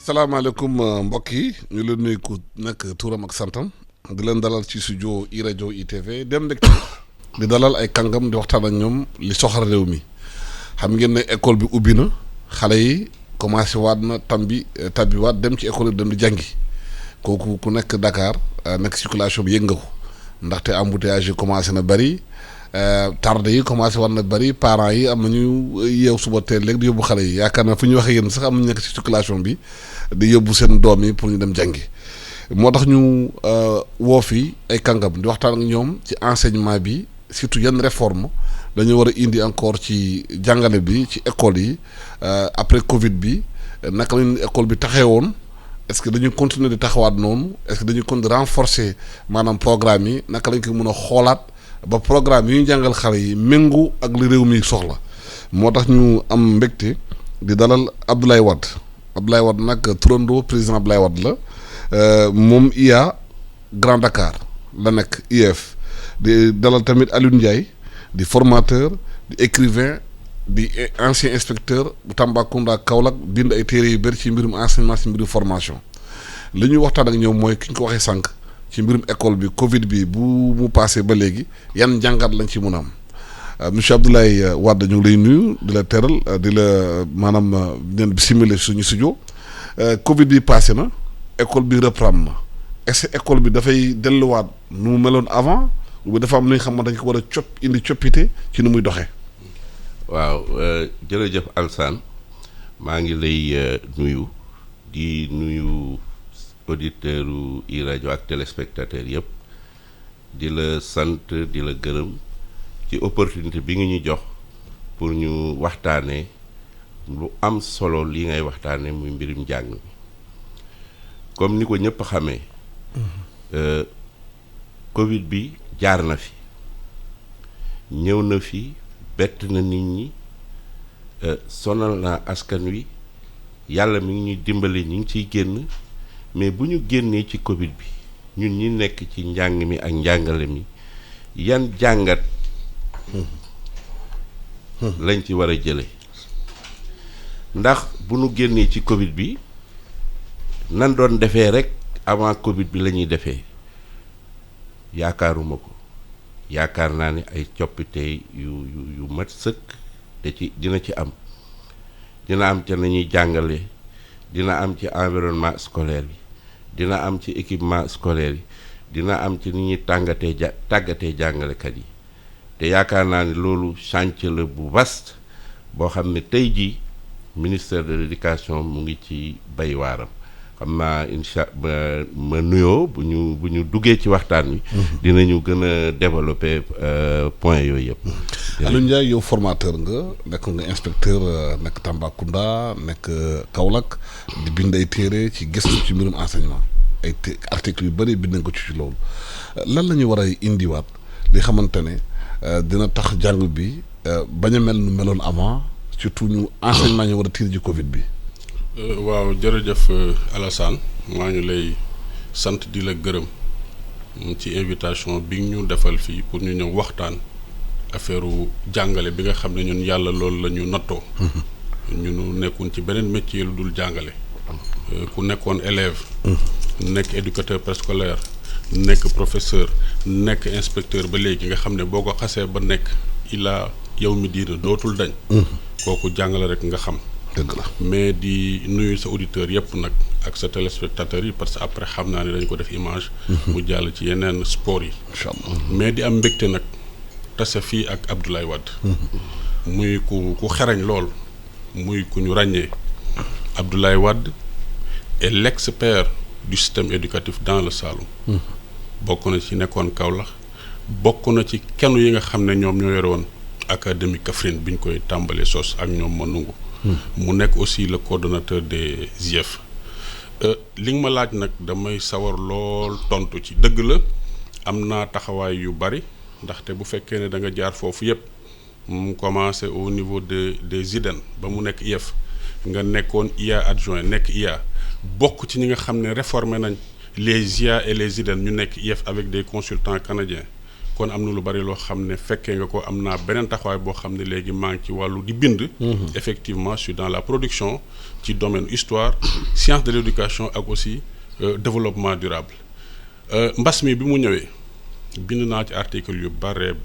salaamaaleykum mbokk yi ñu leen nuyu ku nekk tuuram ak santam di leen dalal ci studio i rajo ITV dem mbégte di dalal ay kàngam di waxtaan ak ñoom li soxal réew mi xam ngeen ne école bi ubbi na xale yi commencé waat na tabbi waat dem ci école yi dem di jàngi kooku ku nekk Dakar nekk circulation bi yëg nga ko ndaxte embouteillage yi commencé na bëri tardé yi commencé war na bëri parents yi am nañu yeew suba teel léegi di yóbbu xale yi yaakaar naa fu ñu waxee yéen sax am nañu nekk ci circulation bi di yóbbu seen doom yi pour ñu dem jàngi moo tax ñu woo fi ay kàngam di waxtaan ak ñoom ci enseignement bi surtout yenn réforme dañu war a indi encore ci jàngale bi ci école yi après Covid bi naka lañu école bi taxee woon est-ce que dañuy continuer di taxawaat noonu est-ce que dañuy continuer renforcer maanaam programme yi naka lañ ko mën a xoolaat ba programme yi ñu jàngal xale yi méngu ak li réew mi soxla moo tax ñu am mbégte di dalal Abdoulaye Wade nag turandoo président Abdoulaye Wade la moom IA Grand Dakar la nekk IEF di dalal tamit Alioune Ndiaye di formateur di écrivain di ancien inspecteur bu Tambacounda Kaolack bind ay téere yu bëri ci mbirum enseignement ci mbirum formation li ñuy waxtaan ak ñoom mooy ki ñu ko waxee sànq ci mbirum école bi Covid bi bu mu passé ba léegi yan jàngat lañ ci mun a am monsieur Abdoulaye Wade ñu ngi lay nuyu di la teral di la maanaam leen simile suñu studio Covid bi passé na école bi reprendre na est-ce que école bi dafay delluwaat nu mu meloon avant ou dafa am lu nga xam ne dañ ko war a indi coppite ci nu muy doxee. waaw jërëjëf Alsaan maa ngi lay nuyu di nuyu auditeur u i rajo ak téléspectateur yëpp di la sant di la gërëm ci opportunité bi nga ñu jox pour ñu waxtaanee lu am solo li ngay waxtaanee muy mbirum njàng mi comme ni ko ñëpp xamee Covid bi jaar na fi ñëw na fi bett na nit ñi sonal na askan wi yàlla mi ngi ñuy dimbali ñu ngi ciy génn mais bu ñu génnee ci Covid bi ñun ñi nekk ci njàng mi ak njàngale mi yan jàngat lañ ci war a jële ndax bu ñu génnee ci Covid bi nan doon defee rek avant Covid bi la ñuy defee yaakaaruma ko yaakaar naa ne ay coppite yu mat sëkk te ci dina ci am dina am ca nañuy jàngale dina am ci environnement scolaire bi dina am ci équipement scolaire yi dina am ci ni ñuy tàggatee jàngalekat yi te yaakaar naa ne loolu chantier la bu vaste boo xam ne tey jii ministère de l'éducation mu ngi ci bay waaram xam naa ma nuyoo bu ñu duggee ci waxtaan wi. dinañu gën a développer point yooyu yëpp. Alioune Ndiaye yow formateur nekk nga inspecteur nekk Tambacounda nekk Kaolack di bind ay téere ci gëstu ci mbirum enseignement ay articles yu bëri bind nga ko ci loolu lan la ñuy war a indiwaat li xamante ne dina tax jàng bi bañ a mel nu meloon avant surtout ñu enseignement ñu war a tiir ji Covid bi. waaw jërëjëf Alassane maa ngi lay sant di la gërëm ci invitation bi ñu defal fii pour ñu ñëw waxtaan affaire jàngale bi nga xam ne ñun yàlla loolu la ñu nattoo. ñu nekkoon ci beneen métier lu dul jàngale. ku nekkoon élève. nekk éducateur préscolaire nekk professeur nekk inspecteur ba léegi nga xam ne boo ko xasee ba nekk ilaa yow mi diina dootul dañ. kooku jàngale rek nga xam. dëgg la mais di nuyu sa auditeurs yëpp nag ak sa téléspectateurs yi parce que après xam naa ne dañ ko def image. mu jàll ci yeneen sport yi. incha allah mais di am mbégte nag tase fii ak Abdoulaye Wade. muy ku xereñ lool muy ku ñu ràññee. Abdoulaye Wade est l'expert du système éducatif dans le Saloum. bokk na ci nekkoon Kaolack bokk na ci kenn yi nga xam ne ñoom ñoo yore woon académie Kaffrine bi ñu koy tàmbalee sos ak ñoom ma nungu mu nekk aussi le coordonnateur des IEF. li nga ma laaj nag damay sawar lool tontu ci dëgg la am naa taxawaay yu bari ndaxte bu fekkee ne da nga jaar foofu yépp mu commencé au niveau des IDEN ba mu nekk IEF nga nekkoon IA adjoint nekk IA bokk ci ñi nga xam ne réformé nañ les IA et les IDEN ñu nekk IEF avec des consultants canadiens kon am na lu bari loo xam ne fekkee nga ko am naa beneen taxawaay boo xam ne léegi maa ngi ci wàllu di bind. Effectivement je suis dans la production ci domaine histoire science de l'éducation ak aussi développement durable. Mbas mi bi mu ñëwee bind naa ci article yu bare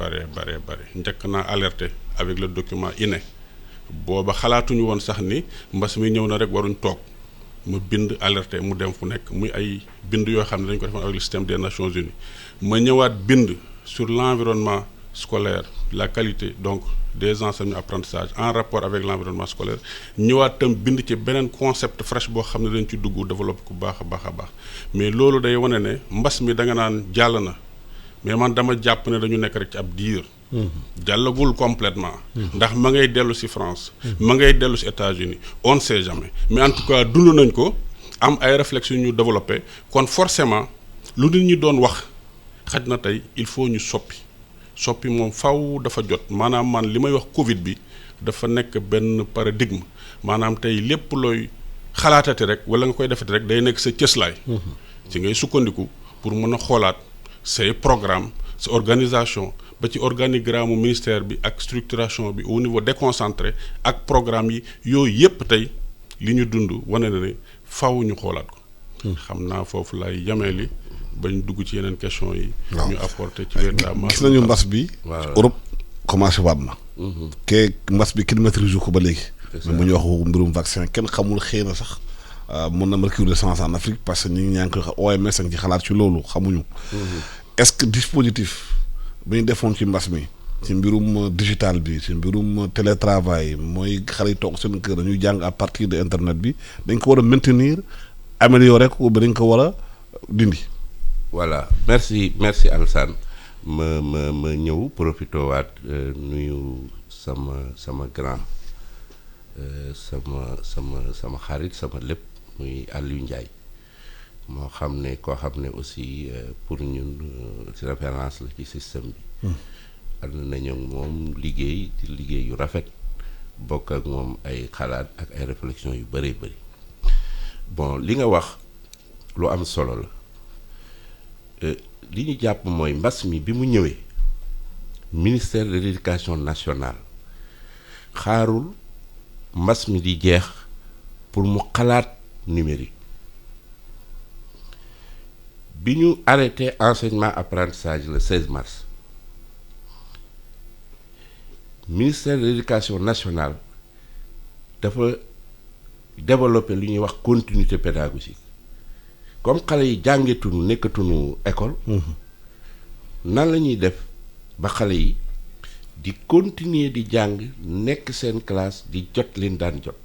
njëkk naa alerté avec le document INE booba xalaatuñu woon sax ni mbas mi ñëw na rek waruñ toog ma bind alerté mu dem fu nekk muy ay bind yoo xam ne dañ ko defoon avec le système des Nations Unies ma ñëwaat bind sur l'environnement scolaire la qualité donc des enseignements apprentissage en rapport avec l'environnement scolaire ñëwaat tam bind ci beneen concept fresh boo xam ne dañ ci dugg développé ku baax a baax mais loolu day wane ne mbas mi da nga naan jàll na mais man dama jàpp ne dañu nekk rek ci ab diir. jàllagul complètement ndax ma ngay dellu ci France ma ngay dellu ci États-Unis on ne sait jamais mais en tout cas dund nañ ko am ay réflexions ñu développé kon forcément lu nit ñi doon wax xaj na tey il faut ñu soppi moom faw dafa jot maanaam man li may wax Covid bi dafa nekk benn paradigme maanaam tey lépp looy xalaatati rek wala nga koy defati rek day nekk sa cëslaay ci ngay sukkandiku pour mën a xoolaat say programme sa organisation ba ci organigramme mu ministère bi ak structuration bi au niveau déconcentré ak programme yi yooyu yépp tey li ñu dund wane na ne faw ñu xoolaat ko xam naa foofu lay yamee li bañ dugg ci yeneen question yi ñu apporter ci véritablement gis nañu mbas bi Europe commencé waat na ke mbas bi kenn maîtrise ko ba léegi mais bu ñu wax mbirum vaccin kenn xamul xëy na sax mën na mercure de sens en Afrique parce que ñi ngi koy OMS ak ci xalaat ci loolu xamuñu est-ce que dispositif bi ñu defoon ci mbas mi ci mbirum digital bi ci mbirum télétravail mooy xale yi toog seen kër dañuy jàng à partir de internet bi dañ ko war a maintenir améliorer ko ba dañ ko war a dindi. voilà merci Alassane ma ñëw profité waat nuyu sama grand sama xarit sama lépp muy Aliou Ndiaye moo xam ne koo xam ne aussi pour ñun ci référence la ci système bi ànd nañu moom liggéey yu rafet bokk ak moom ay xalaat ak ay réflexion yu bëree bëri bon li nga wax lu am solo la li ñu jàpp mooy mbas mi bi mu ñëwee ministère de l'éducation nationale xaarul mbas mi di jeex pour mu xalaat numérique bi ñu arrêté enseignement apprentissage le 16 mars ministère de l'éducation nationale dafa développé lu ñuy wax continuité pédagogique comme xale yi jàngetuñu nekkatuñu école nan la ñuy def ba xale yi di continuer di jàng nekk seen classe di jot leen daan jot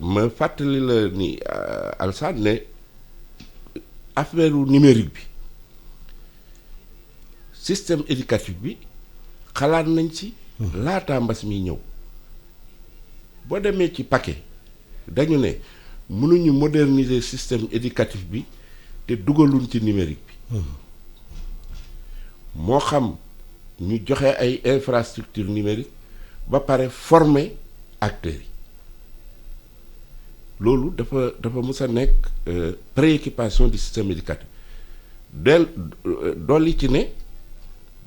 ma fàttali la ni Alassane ne affaire numérique bi système éducatif bi xalaat nañ ci laataa mbas mi ñëw boo demee ci paquet dañu ne mënuñu moderniser système éducatif bi te dugaluñ ci numérique bi moo xam ñu joxe ay infrastructure numérique ba pare former acteurs yi loolu dafa mës a nekk préoccupation du système éducatif dolli ci ne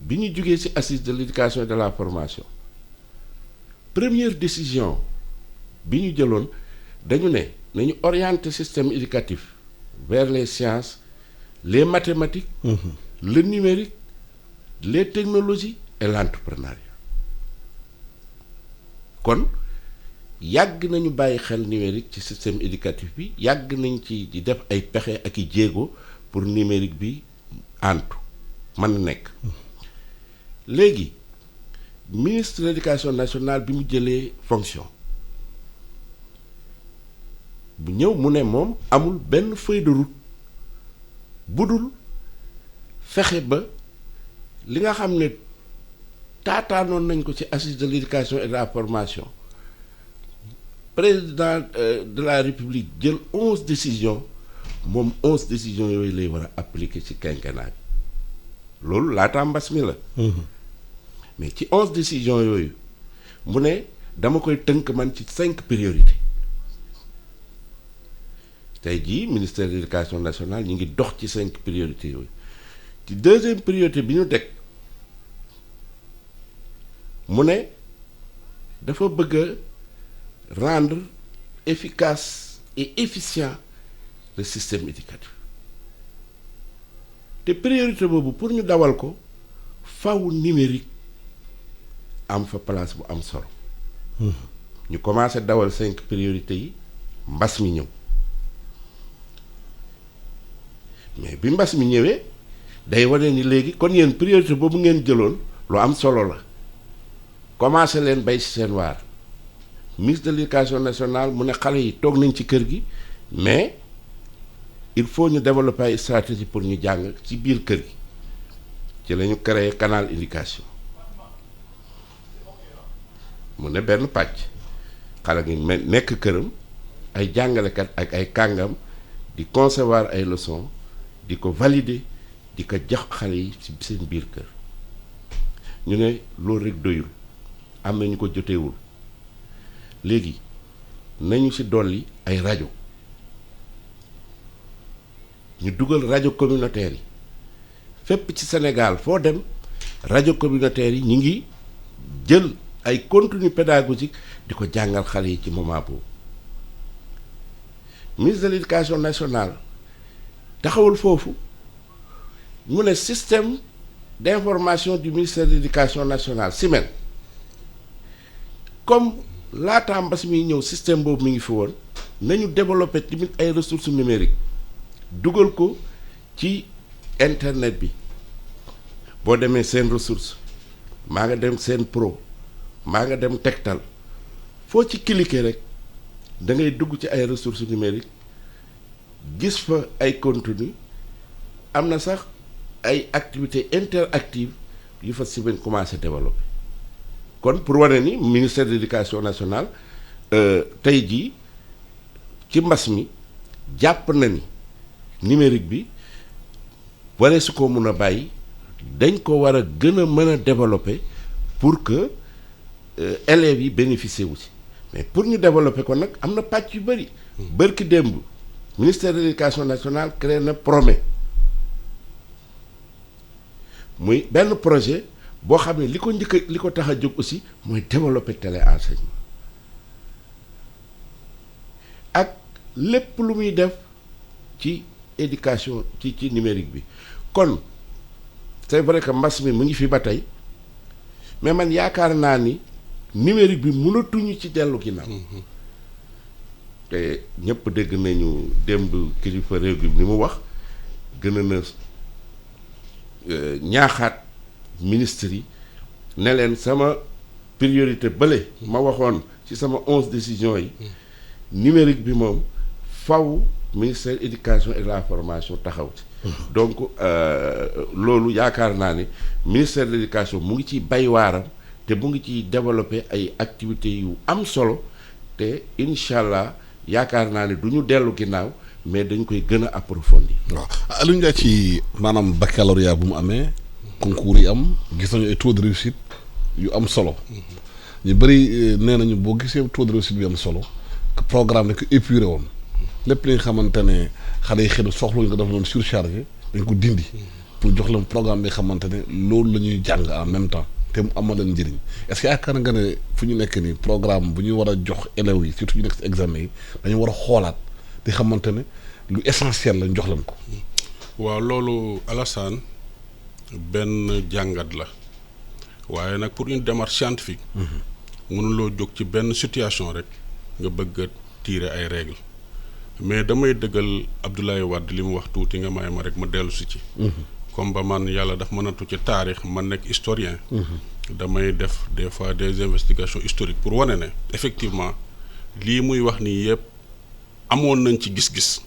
bi ñu jógee ci assise de l'éducation et de la formation première décision bi ñu jëloon dañu ne nañu orienter système éducatif vers les sciences les mathématiques le numérique les technologies et l'entrepreneuriat kon yàgg nañu bàyyi xel numérique ci système éducatif bi yàgg nañ ci di def ay pexe ak i jéego pour numérique bi antu mën na nekk léegi ministre de l'éducation nationale bi mu jëlee fonction bu ñëw mu ne moom amul benn feuille de route bu dul fexe ba li nga xam ne taataanoon nañ ko ci assise de l'éducation et de la formation président de la république jël 11 décisions moom 11 décisions yooyu lay war a appliquer ci quinquennat bi loolu laataa mbas mi la mais ci 11 décisions yooyu mu ne dama koy tënk man ci 5 priorités tey jii ministère de l'éducation nationale ñu ngi dox ci 5 priorités yooyu ci deuxième priorité bi ñu teg mu ne dafa bëgg a rendre efficace et efficient le système éducatif te priorité boobu pour ñu dawal ko faw numérique am fa place bu am solo ñu commencé dawal 5 priorités yi mbas mi ñëw mais bi mbas mi ñëwee day wane ni léegi kon yéen priorité boobu ngeen jëloon lu am solo la commencé leen bay ci seen waar ministre de l'éducation nationale mu ne xale yi toog nañ ci kër gi mais il faut ñu développer ay stratégie pour ñu jàng ci biir kër gi ci la ñu créé canal éducation mu ne benn pàcc xale gi nekk këram ay jàngalekat ak ay kàngam di concevoir ay leçons di ko valider di ko jox xale yi ci seen biir kër ñu ne loolu rek doyul am na ñu ko joteewul léegi nañu ci dolli ay rajo ñu dugal rajo communautaire yi fépp ci Sénégal foo dem rajo communautaire yi ñu ngi jël ay contenu pédagogique di ko jàngal xale yi ci moment boobu ministre de l'éducation nationale taxawul foofu mu ne système d'information du ministère de l'éducation nationale SIMEN comme laataa mbas mi ñëw système boobu mi ngi fi woon nañu développer tamit ay ressources numériques dugal ko ci internet bi boo demee seen ressource maa nga dem seen pro maa nga dem Tektal foo ci cliquer rek da ngay dugg ci ay ressources numériques gis fa ay contenu am na sax ay activités interactives yu fa SIMEN commencé développer kon pour wane ni ministère de l'éducation nationale tey jii ci mbas mi jàpp na ni numérique bi waree su ko mun a bàyyi dañ ko war a gën a mën a développer pour que élèves yi bénéficier wu ci mais pour ñu développer ko nag am na pàcc yu bëri bërki démb ministère de l'éducation nationale créé na Promé muy benn projet boo xam ne li ko njëkk li ko tax a jóg aussi mooy développer téléenseignement ak lépp lu muy def ci éducation ci numérique bi kon c'est vrai que mbas mi mu ngi fi ba tey mais man yaakaar naa ni numérique bi mënatuñu ci dellu ginnaaw te ñëpp dégg nañu démb kilifa réew bi ni mu wax gën a na ñaaxaat ministre yi ne leen sama priorité bële ma waxoon ci sama 11 décisions yi numérique bi moom faw ministère éducation et de la formation taxaw ci donc loolu yaakaar naa ne ministère de l'éducation mu ngi ciy bay waaram te mu ngi ciy développer ay activités yu am solo te incha allah yaakaar naa ne du ñu dellu ginnaaw mais dañ koy gën a approfondir. waaw Aliou Ndiaye ci maanaam baccalauréat bu mu amee concours yi am gis nañu ay taux de réussite yu am solo ñu bëri nee nañu boo gisee taux de réussite bi am solo que programme dañ ko épuré woon lépp li nga xamante ne xale yi xëy na soxluñ ko dafa doon surchargé dañ ko dindi pour jox leen programme bi nga xamante ne loolu la ñuy jàng en même temps te mu amal leen njëriñ est-ce que yaakaar nga ne fu ñu nekk nii programme bu ñu war a jox élèves yi surtout ñu nekk ci examen yi dañu war a xoolaat di xamante ne lu essentiel lañ jox leen ko. waaw loolu Alassane benn jàngat la waaye nag pour une démarche scientifique. mënuloo jóg ci benn situation rek nga bëgg a tirer ay règles mais damay dëggal Abdoulaye Wade li mu wax tuuti nga may ma rek ma dellu si ci. comme ba man yàlla daf mënatu ci taarix man nekk historien. damay def des fois des investigations historiques pour wane ne effectivement lii muy wax nii yëpp amoon nañ ci gis-gis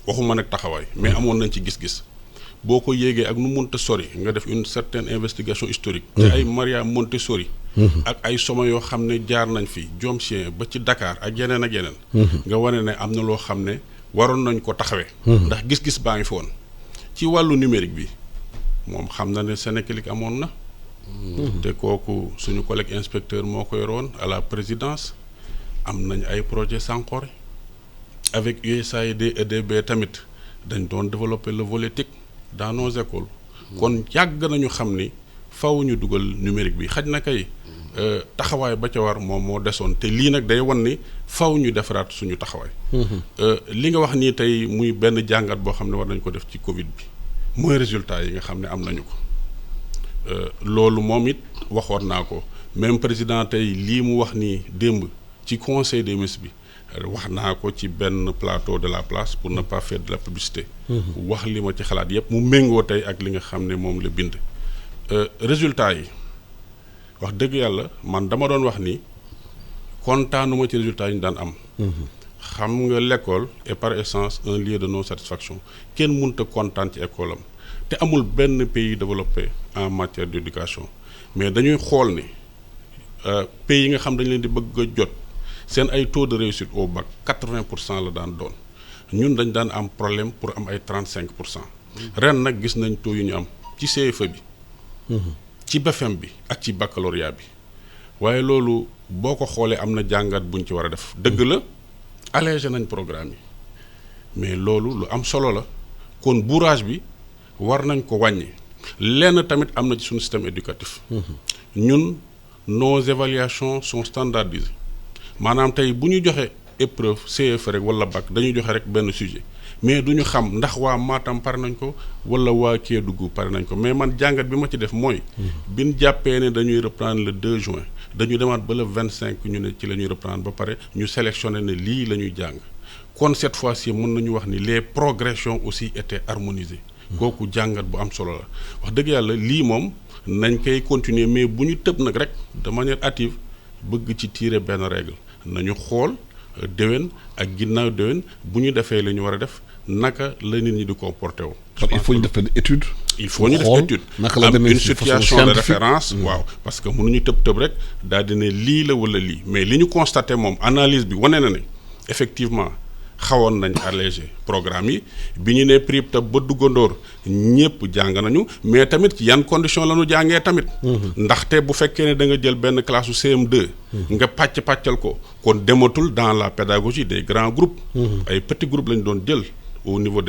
waxuma nag taxawaay mais amoon nañ ci gis-gis boo ko yéegee ak nu munta sori nga def une certaine investigation historique. ci ay Maria Montessori. ak ay soma yoo xam ne jaar nañ fi Jomsien ba ci Dakar ak yeneen ak yeneen. nga wane ne am na loo xam ne waroon nañ ko taxawee. ndax gis-gis baa ngi fi woon ci wàllu numérique bi moom xam na ne Sénéclic amoon na. te kooku suñu collègue inspecteur moo ko yoroon à la présidence am nañ ay projet Sankore avec USAID et EDB tamit dañ doon développer le volet TIC dans nos écoles kon yàgg nañu xam ni faw ñu dugal numérique bi xaj na kay taxawaay ba ca war moom moo desoon te lii nag day wan ni faw ñu defaraat suñu taxawaay. li nga wax nii tey muy benn jàngat boo xam ne war nañ ko def ci Covid bi mooy résultat yi nga xam ne am nañu ko loolu moom it waxoon naa ko même président tey lii mu wax nii démb ci conseil des ministres bi wax naa ko ci benn plateau de la place pour ne pas faire de la publicité. wax li ma ci xalaat yépp mu méngoo tey ak li nga xam ne moom la bind. résultat yi wax dëgg yàlla man dama doon wax ni kontaanuma ci résultat yi ñu daan am. xam nga l'école est par essence un lieu de non satisfaction kenn mënut a kontaan ci école am te amul benn pays développé en matière d'éducation mais dañuy xool ni pays yi nga xam dañ leen di bëgg a jot seen ay taux de réussite au bac 80% la daan doon ñun dañ daan am problème pour am ay 35%. ren nag gis nañ taux yu ñu am ci CFEE bi. ci BFEM bi ak ci baccalauréat bi waaye loolu boo ko xoolee am na jàngat buñ ci war a def dëgg la allégé nañ programme yi mais loolu lu am solo la kon bourrage bi war nañ ko wàññi lenn tamit am na ci suñu système éducatif. ñun nos évaluations sont standardisées maanaam tey bu ñu joxe épreuve CFEE rek wala bac dañuy joxe rek benn sujet mais du ñu xam ndax waa Matam pare nañ ko wala waa Kédougou pare nañ ko mais man jàngat bi ma ci def mooy. bi ñu jàppee ne dañuy reprendre le 2 juin dañu demaat ba le 25 ñu ne ci la ñuy reprendre ba pare ñu sélectionné ne lii la ñuy jàng kon cette fois-ci mën nañu wax ni les progressions aussi étaient harmonisées. kooku jàngat bu am solo la wax dëgg yàlla lii moom nañ koy continuer mais bu ñu tëb nag rek de manière hâtive bëgg ci tirer benn règle nañu xool déwén ak ginnaaw déwén bu ñu defee la ñu war a def naka la nit ñi di comporté wu. il faut ñu def benn étude. il faut ñu def étude am une situation de référence. waaw parce que mënuñu tëb rek daal di ne lii la wala lii mais li ñu constaté moom analyse bi wane na ne effectivement xawoon nañ allégé programme yi bi ñu ne prix tab ba duggandoor ñëpp jàng nañu mais tamit ci yan condition la ñu jàngee tamit. ndaxte bu fekkee ne da nga jël benn classe su CM2. nga pàccal ko kon dematul dans la pédagogie des grands groupes. ay petits groupes lañ doon jël au niveau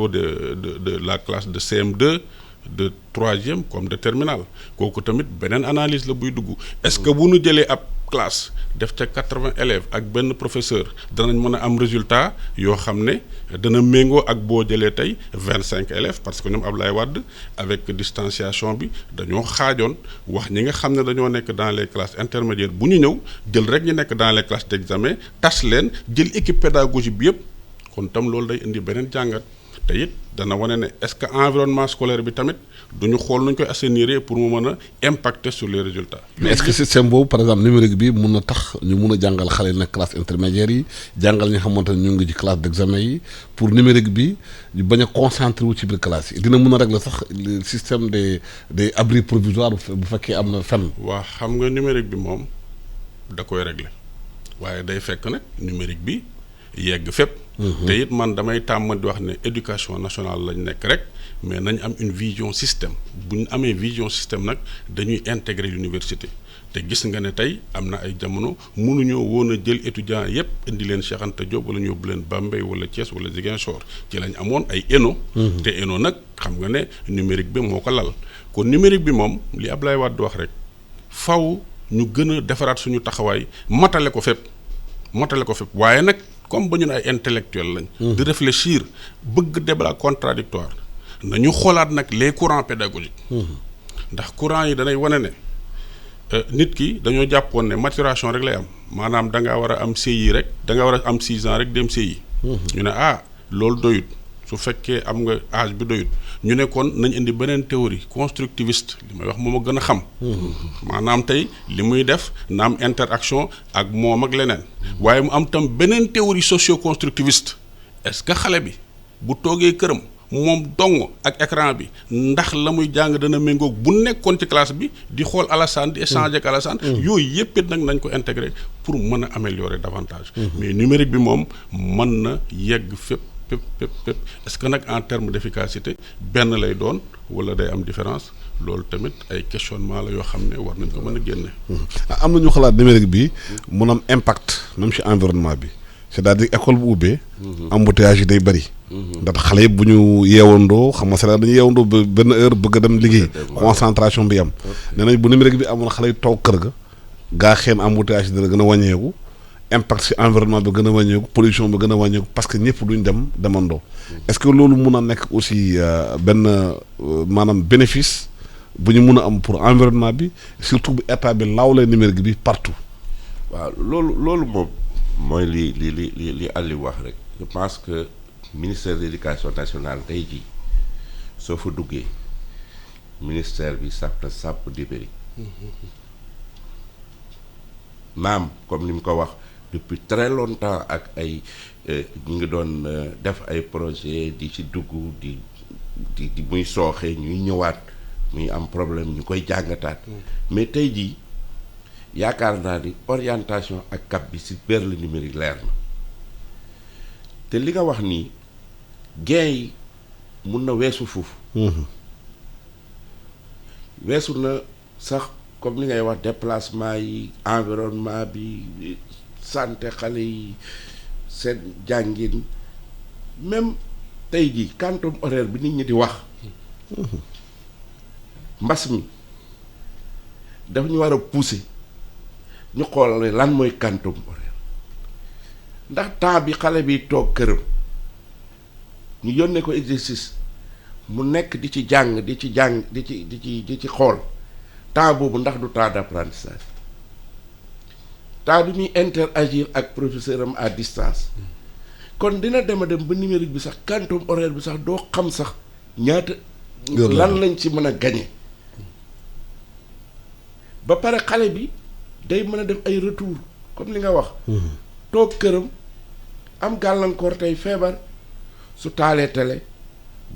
de la classe de CM2 de 3e comme de terminale kooku tamit beneen analyse la buy dugg est-ce que bu ñu jëlee ab classe def ca 80 élèves ak benn professeur danañ mën a am résultat yoo xam ne dana méngoo ak boo jëlee tey 25 élèves parce que ñoom Abdoulaye Wade avec distanciation bi dañoo xaajoon wax ñi nga xam ne dañoo nekk dans les classes intermédiaires bu ñu ñëw jël rek ñu nekk dans les classes d'examen tas leen jël équipe pédagogique bi yëpp kon tam loolu day indi beneen jàngat te it dana wane ne est-ce que environnement scolaire bi tamit duñu xool nuñ koy assainir pour mu mën a impacter sur les résultats. mais est-ce que système boobu par exemple numérique bi mun na tax ñu mun a jàngal xale yi nag classe intermédiaire yi jàngal ñi nga xamante ne ñu ngi ci classe d'examen yi pour numérique bi ñu bañ a concentré wu ci biir classe yi dina mun a régler sax le système des abris provisoires bu fekkee am na fenn. waa xam nga numérique bi moom da koy régler waaye day fekk nag numérique bi yegg fépp. te it man damay tàmm di wax ne éducation nationale lañ nekk rek mais nañ am une vision système bu ñu amee vision système nag dañuy intégrer l'université te gis nga ne tey am na ay jamono mënuñoo woon a jël étudiants yépp indi leen Cheikh Anta Diop wala ñu yóbbu leen Bambey wala Thiès wala Ziguinchor ci lañ amoon ay ENO. te ENO nag xam nga ne numérique bi moo ko lal kon numérique bi moom li Abdoulaye Wade wax rek faw ñu gën a defaraat suñu taxawaay matale ko fépp waaye nag. comme ba ñun ay intellectuel lañ di réfléchir bëgg débat contradictoire nañu xoolaat nag les courants pédagogiques ndax courant yi danay wane ne nit ki dañoo jàppoon ne maturation rek lay am maanaam da ngaa war a am CI rek da nga war a am 6 ans rek dem CI ñu ne loolu doyut su fekkee am nga âge bi doyut ñu ne kon nañ indi beneen théorie constructiviste li may wax moom a gën a xam maanaam tey li muy def na am interaction ak moom ak leneen waaye mu am tam beneen théorie socio-constructiviste est-ce que xale bi bu toogee këram moom dong ak écran bi ndax la muy jàng dana méngoog bu nekkoon ci classe bi di xool Alassane di échanger ak Alassane yooyu yëpp it nag nañ ko intégrer pour mën a améliorer davantage mais numérique bi moom mën na yegg fépp est-ce que nag en termes d'efficacité benn lay doon wala day am différence loolu tamit ay questionnement la yoo xam ne war nañ ko mën a génne. am na ñu xalaat numérique bi mun am impact même ci environnement bi c'est-à-dire école bu ubbee. embouteillage yi day bëri. ndax xale yëpp bu ñu yeewandoo xam nga c'est dañuy yeewandoo ba benn heure bëgg a dem liggéey. concentration bi am. nee nañ bu numérique bi amoon xale yi toog kër ga. gaa xeen embouteillage yi dana gën a wàññeeku. impact ci environnement bi gën a wàññeeku pollution bi gën a wàññeeku parce que ñëpp duñ demandoo. est-ce que loolu mun a nekk aussi benn maanaam bénéfice bu ñu mun a am pour environnement bi surtout bu état bi lawlee numérique bi partout. waaw loolu moom mooy li Aliou wax rek je pense que ministère de l'éducation nationale tey jii soo fa duggee ministère bi sàpp na sàpp numérique naam comme ni mu ko wax depuis très longtemps ak ay ñu ngi doon def ay projet di ci dugg di muy sooxee ñuy ñëwaat muy am problème ñu koy jàngataat mais tey jii yaakaar naa ni orientation ak cap bi ci vers le numérique leer na te li nga wax nii gain yi mun na weesu foofu weesu na sax comme li ngay wax déplacement yi environnement bi santé xale yi seen jàngin même tey jii quantum horaire bi nit ñi di wax mbas mi daf ñu war a pousser ñu xool lan mooy quantum horaire ndax temps bi xale bi toog këram ñu yónnee ko exercice mu nekk di ci jàng di ci xool temps boobu ndax du temps d'apprentissage temps bi muy interagir ak professeur am à distance kon dina dem a dem ba numérique bi sax quantum horaire bi sax doo xam sax ñaata lan lañ ci mën a gagner ba pare xale bi day mën a def ay retour comme li nga wax toog këram am gàllankoor tey feebar su taalee télé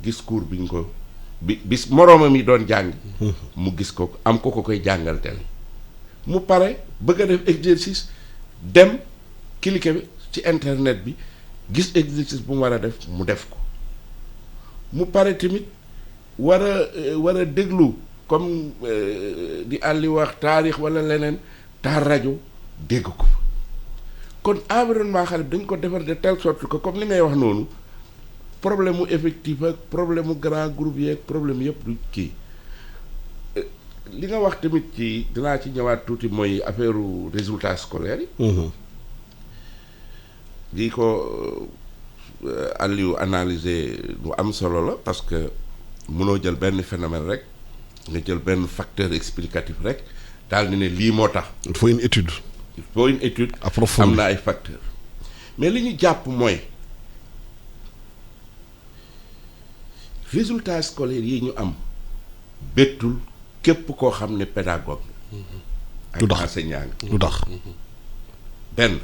gis cours bi ñu ko bis moroomam yi doon jàng mu gis ko am ko koy jàngal télé mu pare bëgg a def exercice dem cliquer bi ci internet bi gis exercice bu mu war a def mu def ko mu pare tamit war a déglu comme di àlli wax taarix wala leneen taal rajo dégg ko kon environnement xale bi dañ ko defar de telle sorte que comme li ngay wax noonu problème mu effectif ak problème mu grand groupe yeeg problème yëpp du kii li nga wax tamit ci dinaa ci ñëwaat tuuti mooy affaire résultat scolaire yi di ko Aliou analyser lu am solo la parce que mënoo jël benn phénomène rek nga jël benn facteur explicatif rek daal di ne lii moo tax. il faut une étude. il faut une étude approfondie am na ay facteurs mais li ñu jàpp mooy résultats scolaires yi ñu am bettul képp koo xam ne pédagogue la. du tax ak enseignant du tax. benn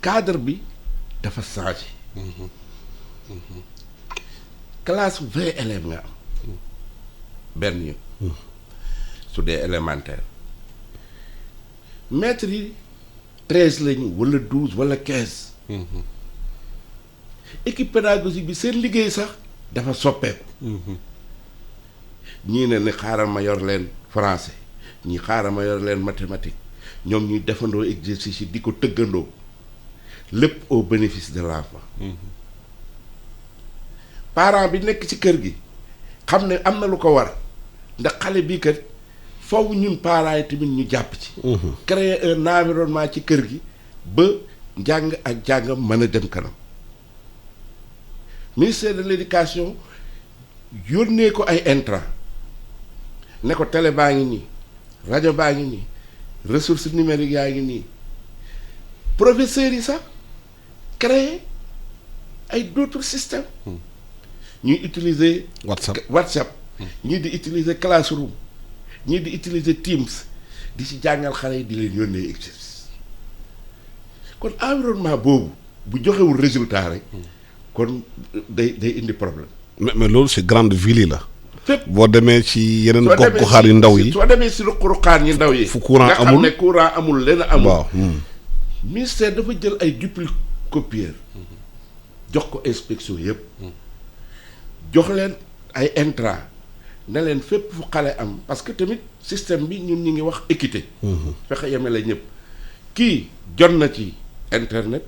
cadre bi dafa changé. classe 20 élèves nga am benn yoon su dee élémentaire maîtres yi 13 lañu wala 12 wala 15 équipe pédagogique bi seen liggéey sax dafa soppeeku ñii ne xaaral ma yor leen français ñii xaaral ma yor leen mathématique ñoom ñuy defandoo exercice yi di ko tëggandoo lépp au bénéfice de l'enfant parent bi nekk ci kër gi xam ne am na lu ko war ndax xale bii kat faw ñun parents yi tamit ñu jàpp ci créer un environnement ci kër gi ba njàng ak jàngam mën a dem kanam ministère de l'éducation yónnee ko ay intrants ne ko télé baa ngi nii rajo baa ngi nii ressources numériques yaa ngi nii professeurs yi sax créer ay d'autres systèmes ñuy utiliser WhatsApp ñii di utiliser Classroom ñii di utiliser Teams di ci jàngal xale yi di leen yónnee exercice kon environnement boobu bu joxewul résultat rek kon day indi problème. mais loolu ci grande ville yi la. fépp boo demee ci yeneen gox-goxaan yu ndaw yi soo demee si ruq-ruqaan yi ndaw yi. fu courant amul nga xam ne courant amul lenn amul. waaw. ministère dafa jël ay duplicopieurs jox ko inspection yëpp. jox leen ay intrants ne leen fépp fu xale am parce que tamit système bi ñun ñu ngi wax équité. fexe yemale ñëpp kii jot na ci internet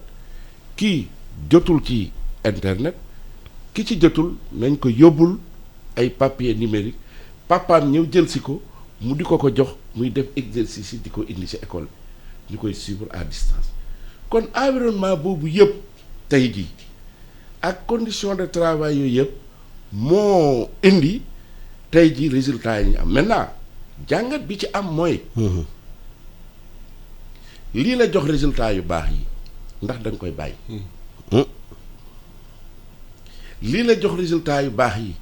kii jotul ci internet ki ci jotul nañ ko yóbbul ay papier numérique papaam ñëw jël si ko mu di ko jox muy def exercice yi di ko indi ci école bi ñu koy suivre à distance kon environnement boobu yëpp tey jii ak condition de travail yooyu yëpp moo indi tey jii résultat yi ñu am maintenant jàngat bi ci am mooy lii la jox résultat yu baax yi ndax da nga koy bàyyi lii la jox résultat yu baax yi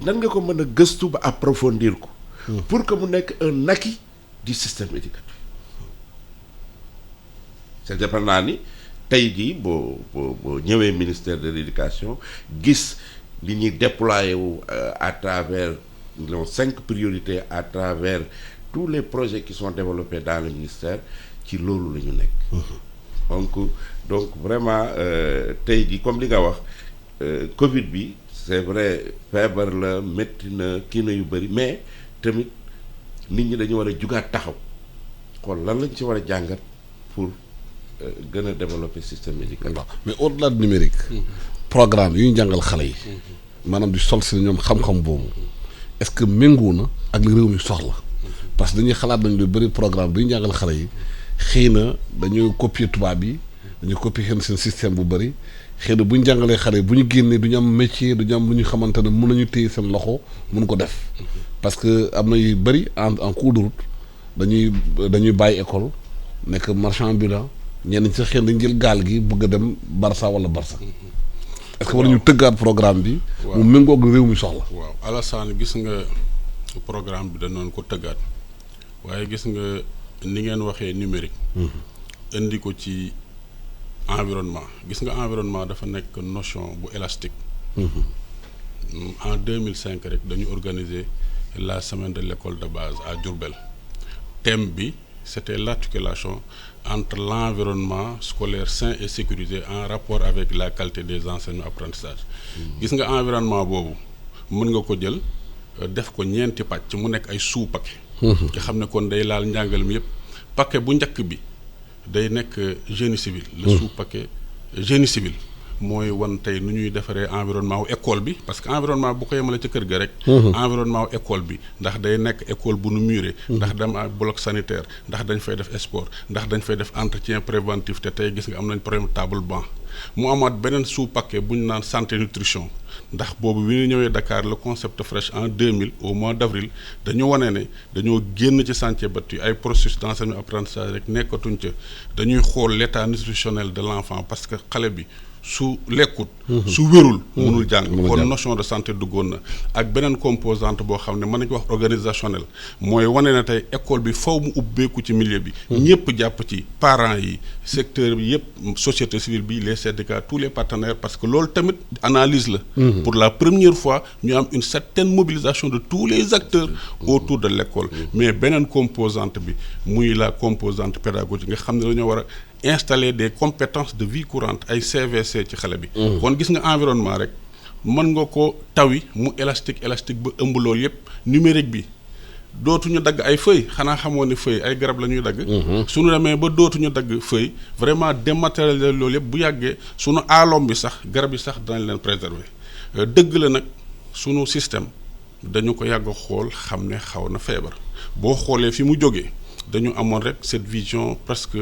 nan nga ko mën a gëstu ba approfondir ko pour que mu nekk un acquis du système éducatif c'est dépendant ni tey jii boo ñëwee ministère de l'éducation gis li ñuy déployer wu à travers les 5 priorités à travers tous les projets qui sont développés dans le ministère ci loolu la ñu nekk donc vraiment tey jii comme li nga wax Covid bi c'est vrai feebar la métti na kii na yu bëri mais tamit nit ñi dañu war a jugaat taxaw xool lan lañ ci war a jàngat pour gën a développer système éducatif. mais au-delà du numérique. programme yu ñu jàngal xale yi. maanaam di sol si ñoom xam-xam boobu. est-ce que méngoo na ak li réew mi soxla. parce que dañuy xalaat nañ lu bëri programme bi ñu jàngal xale yi xëy na dañuy copier tubaab yi dañuy copier xëy na seen système bu bëri xëy na bu ñu jàngalee xale yi bu ñu génnee du ñu am métier du ñu am lu ñu xamante ne mun nañu téye seen loxo mun ko def. parce que am na yu bëri en cours de route dañuy bàyyi école nekk marchand ambulant ñenn ñi sax xëy na dañu jël gaal gi bëgg a dem Barça wala Barça. est-ce que war nañu tëggaat programme bi. mu méngoo ak réew mi soxla. waaw Alassane gis nga programme bi danoon ko tëggaat waaye gis nga ni ngeen waxee numérique. indi ko ci environnement gis nga environnement dafa nekk notion bu élastique. En 2005 rek dañu organiser la semaine de l'école de base à Diourbel thème bi c'était l'articulation entre l'environnement scolaire sain et sécurisé en rapport avec la qualité des enseignements apprentissage gis nga environnement boobu mën nga ko jël def ko ñeenti pàcc mu nekk ay sous paquet nga xam ne kon day laal njàngal mi yëpp paquet bu njëkk bi day nekk génie civil le sous paquet génie civil mooy wan tey nu ñuy defaree environnement wu école bi parce que environnement bu ko yemale ca kër ga rek environnement wu école bi ndax day nekk école bu nu muré ndax dem ak bloc sanitaire ndax dañ fay def sport ndax dañ fay def entretien préventif te tey gis nga am nañ problème table banc mu amaat beneen sous paquet bu ñu naan santé nutrition ndax boobu bi ñu ñëwee Dakar le concept fresh en 2000 au mois d'avril dañu wane ne dañoo génn ci sentier battu ay processus d'enseignement apprentissage rek nekkatuñ ca dañuy xool l'état nutritionnel de l'enfant parce que xale bi su lekkut su wérul mënul jàng kon notion de santé duggoon na ak beneen composante boo xam ne mën nañu wax organisationnel mooy wane na tey école bi faw mu ubbeeku ci milieu bi ñëpp jàpp ci parents yi secteur bi yëpp société civile bi les syndicats tous les partenaires parce que loolu tamit analyse la pour la première fois ñu am une certaine mobilisation de tous les acteurs autour de l'école mais beneen composante bi muy la composante pédagogique nga xam ne dañoo war a installer des compétences de vie courante ay CVC ci xale bi kon gis nga environnement rek mën nga ko tawi mu élastique ba ëmb loolu yépp numérique bi dootuñu dagg ay feuilles xanaa xamoo ne feuille ay garab la ñuy dagg suñu demee ba dootuñu dagg feuille vraiment dématérialiser loolu yépp bu yàggee suñu aalom bi sax garab yi sax danañ leen préserver dëgg la nag suñu système dañu ko yàgg xool xam ne xaw na feebar boo xoolee fi mu jógee dañu amoon rek cette vision presque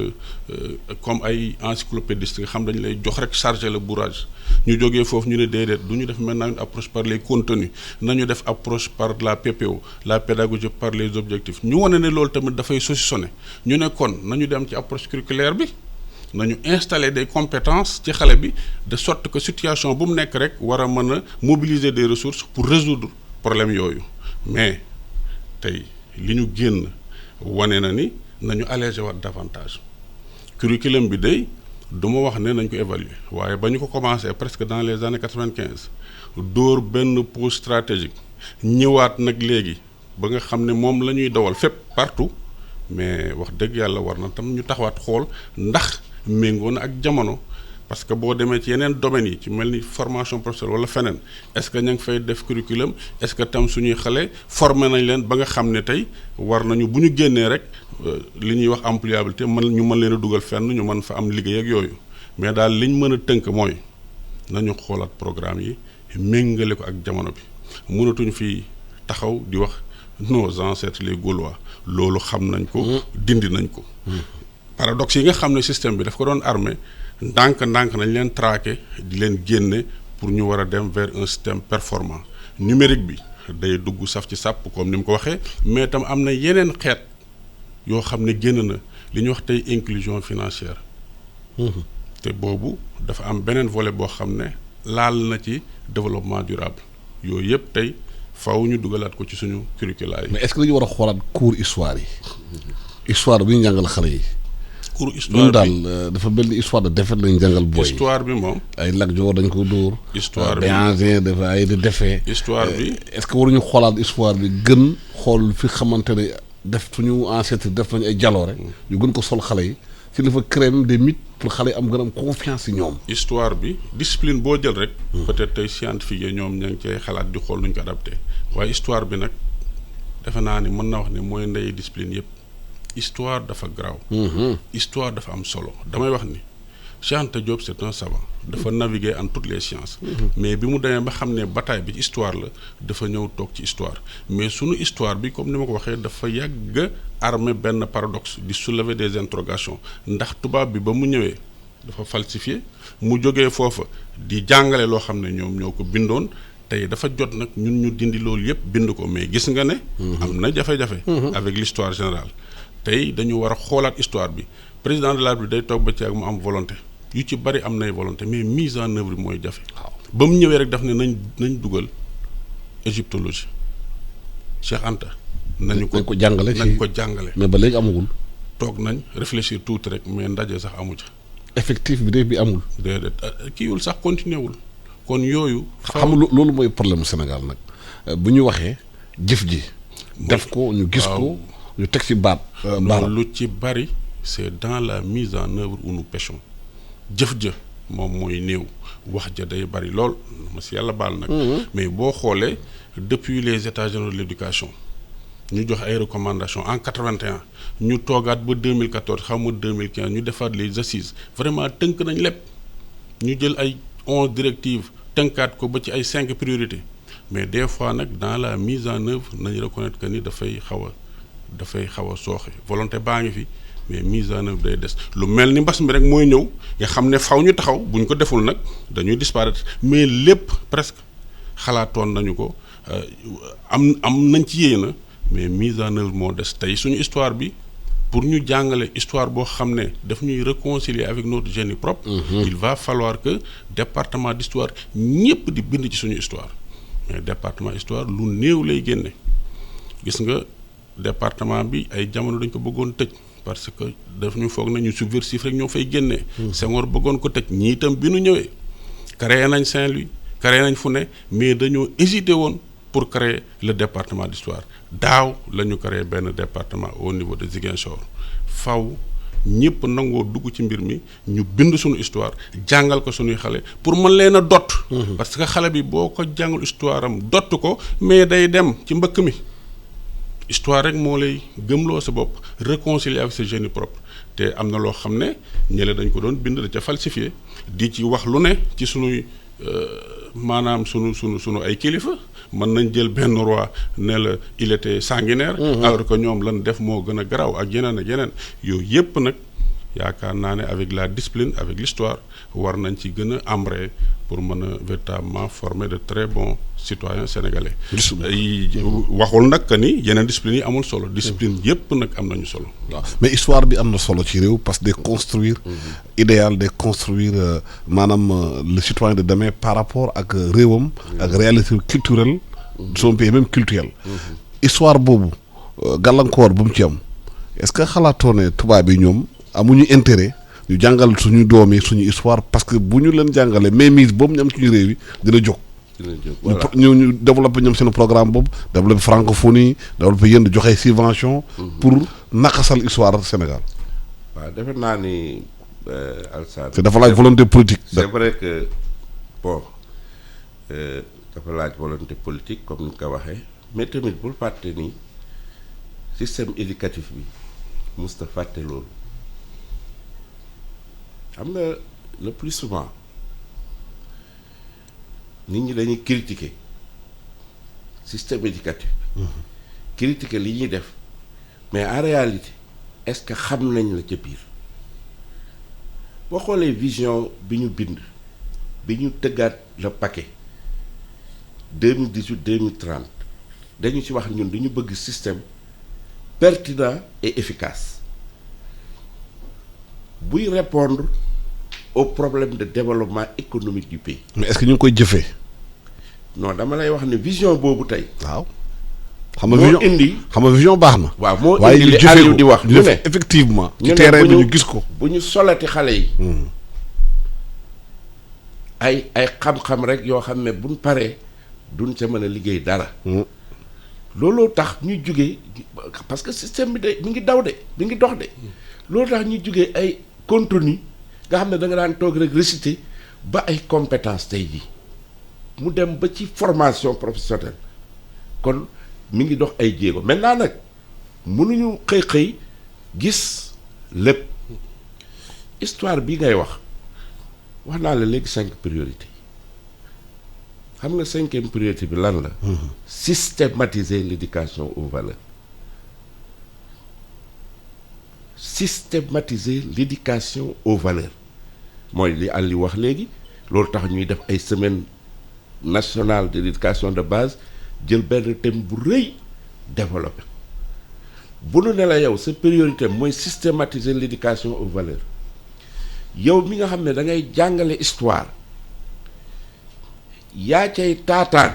comme ay encyclopédistes nga xam dañu lay jox rek charger le bourrage ñu jógee foofu ñu ne déedéet du ñu def maintenant une approche par les contenus nañu def approche par la PPO la pédagogie par les objectifs ñu wane ne loolu tamit dafay saucissonné ñu ne kon nañu dem ci approche curriculaire bi nañu installer des compétences ci xale bi de sorte que situation bu mu nekk rek war a mën a mobiliser des ressources pour résoudre problème yooyu mais tey li ñu génn wane na ni nañu alléger waat davantage curriculum bi day du ma wax ne nañ ko évaluer waaye ba ñu ko commencé presque dans les années 95 dóor benn pause stratégique ñëwaat nag léegi ba nga xam ne moom la ñuy dawal fépp partout mais wax dëgg yàlla war na tam ñu taxawaat xool ndax méngoo na ak jamono parce que boo demee ci yeneen domaines yi ci mel ni formation professionnelle wala feneen est-ce que ña ngi fay def curriculum est-ce que tam suñuy xale formé nañ leen ba nga xam ne tey war nañu bu ñu génnee rek li ñuy wax employabilité ñu mën leen a dugal fenn ñu mën fa am liggéey ak yooyu mais daal liñ mën a tënk mooy nañu xoolaat programme yi méngale ko ak jamono bi mënatuñ fi taxaw di wax nos ancêtres les Gaulois loolu xam nañ ko dindi nañ ko paradoxe yi nga xam ne système bi daf ko doon armé ndànk-ndànk nañ leen traqué di leen génne pour ñu war a dem vers un système performant numérique bi day dugg saf ci sàpp comme ni mu ko waxee mais itam am na yeneen xeet yoo xam ne génn na li ñuy wax tey inclusion financière te boobu dafa am beneen volet boo xam ne laal na ci développement durable yooyu yëpp tey faw ñu dugalaat ko ci suñu curricula yi. mais est-ce que dañu war a xoolaat cours histoire yi histoire bi ñu jàngal xale yi. cours histoire bi daal dafa mel ni histoire de défaite lañu jàngal booy. histoire bi moom. ay Lat Joor dañ ko dóor. histoire bi Béhanzin dafa ay de défait. histoire bi est-ce que waruñu xoolaat histoire bi gën xool fi xamante ne def suñu ancêtre def nañu ay jaloore ñu gën ko sol xale yi ci li fa créer même des mythes pour xale yi am gën a am confiance ci ñoom. histoire bi discipline boo jël rek. peut-être tey scientifique yi ñoom ña ngi cay xalaat di xool nuñ ko adapté waaye histoire bi nag defe naa ni mën na wax ne mooy ndey discipline yëpp histoire dafa garaaw. histoire dafa am solo damay wax ni Cheikh Anta Diop c'est un savant dafa naviguer en toutes les sciences. mais bi mu demee ba xam ne bataille bi histoire la dafa ñëw toog ci histoire mais sunu histoire bi comme ni ma ko waxee dafa yàgg armé benn paradoxe di soulever des interrogations ndax tubaab bi ba mu ñëwee dafa falsifié mu jógee foofa di jàngale loo xam ne ñoom ñoo ko bindoon tey dafa jot nag ñun ñu dindi loolu yëpp bind ko mais gis nga ne. am na jafe-jafe. avec l'histoire générale. tey dañu war a xoolaat histoire bi président de la République day toog ba ci ak mu am volonté yu ci bari am nay volonté mais mise en œuvre bi mooy jafe. ba mu ñëwee rek daf ne nañ dugal égyptologie Cheikh Anta. nañ ko jàngale nañ ko jàngale. mais ba léegi amagul. toog nañ réfléchir tuuti rek mais ndaje sax amu ca. effectif bi bi amul. déedéet kiiwul sax continué wul kon yooyu. xam nga loolu mooy problème Sénégal nag bu ñu waxee jëf ji. def ko ñu gis ko. ñu teg ci baat. lu ci bari c'est dans la mise en œuvre où nous pêchons jëf ja moom mooy néew wax ja day bari lool ma si yàlla baal nag. mais boo xoolee depuis les états généraux de l'éducation ñu jox ay recommandations en 81 ñu toogaat ba 2014 xaw ma 2015 ñu defaat les assises vraiment tënk nañ lépp ñu jël ay 11 directives tënkaat ko ba ci ay 5 priorités mais des fois nag dans la mise en œuvre nañ reconnaître que ni dafay xaw a sooxe volonté baa ngi fi mais mise en œuvre day des lu mel ni mbas mi rek mooy ñëw nga xam ne faw ñu taxaw bu ñu ko deful nag dañuy disparaître mais lépp presque xalaatoon nañu ko am nañ ci yéey na mais mise en œuvre moo des tey suñu histoire bi pour ñu jàngale histoire boo xam ne daf ñuy réconcilier avec notre génie propre. Il va falloir que département d'histoire ñëpp di bind ci suñu histoire mais département histoire lu néew lay génne gis nga département bi ay jamono dañ ko bëggoon tëj parce que daf ñu foog nañu subversif rek ñoo fay génnee. Senghor bëggoon ko tëj ñii itam bi nu ñëwee créé nañ Saint-Louis créé nañ fu ne mais dañoo hésité woon pour créer le département d'histoire daaw la ñu créé benn département au niveau de Ziguinchor faw ñëpp nangoo dugg ci mbir mi ñu bind suñu histoire jàngal ko suñuy xale pour mën leen a dott. parce que xale bi boo ko jàngul histoire am dott ko mais day dem ci mbëkk mi. histoire rek moo lay gëmloo sa bopp réconcilier avec sa génie propre te am na loo xam ne ñële dañ ko doon bind da ca falsifié di ci wax lu ne ci sunuy maanaam sunu ay kilifa mën nañ jël benn roi ne la il était sanguinaire. alors que ñoom lan def moo gën a garaaw ak yeneen ak yeneen yooyu yépp nag yaakaar naa ne avec la discipline avec l'histoire war nañ ci gën a embrayer pour mën a véritablement former de très bons citoyens sénégalais. waxul nag que ni yeneen discipline yi amul solo. discipline yépp nag am nañu solo. waaw mais histoire bi am na solo ci réew parce que de construire idéal de construire maanaam le citoyen de demain par rapport ak réewam. ak réalité culturelle. de son pays même culturel. histoire boobu gàllankoor bu mu ci am est-ce que xalaatoo ne tubaab yi ñoom amuñu intérêt. ñu jàngal suñu doom yi suñu histoire parce que bu ñu leen jàngalee mainmise boobu ñu am suñu réew yi dina jóg. voilà ñu développé ñoom seen programme boobu développé francophonie développé yéen di joxe subvention. pour naqasal histoire Sénégal. waaw defe naa ni Alsaan. te dafa laaj volonté politique. c'est vrai que bon dafa laaj volonté politique comme ni nga ko waxee mais tamit bul fàtte ni système éducatif bi musta fàtte loolu xam nga le plus souvent nit ñi dañuy critiquer système éducatif critiquer li ñuy def mais en réalité est-ce que xam nañ la ca biir boo xoolee vision bi ñu bind bi ñu tëggaat le paquet 2018 2030 dañu ci wax ñun dañu bëgg système pertinent et efficace buy répondre aux problèmes de développement économique du pays. mais est-ce que ñu ngi koy jëfee. non dama lay wax ne vision boobu tey. waaw. xam nga vision baax na. waaw moo waaye indi li Aliou di wax ñu ne effectivement. ci terrain bi ñu gis ko. bu ñu solati xale yi. ay xam-xam rek yoo xam ne buñ paree duñ ca mën a liggéey dara. looloo tax ñuy jugee parce que système bi de mi ngi daw de mi ngi dox de. loolu tax ñuy jugee ay contenu nga xam ne da nga daan toog rek réciter ba ay compétences tey jii mu dem ba ci formation professionnelle kon mi ngi dox ay jéego maintenant nag mënuñu xëy gis lépp histoire bi ngay wax naa la léegi 5 priorités xam nga 5e priorité bi lan la. systématiser l'éducation aux valeurs. Systématiser l'éducation aux valeurs mooy li Aliou wax léegi loolu tax ñuy def ay semaine nationale de l'éducation de base jël benn thème bu rëy développé bu nu ne la yow sa priorité mooy systématiser l'éducation aux valeurs yow mi nga xam ne da ngay jàngale histoire yaa cay taataan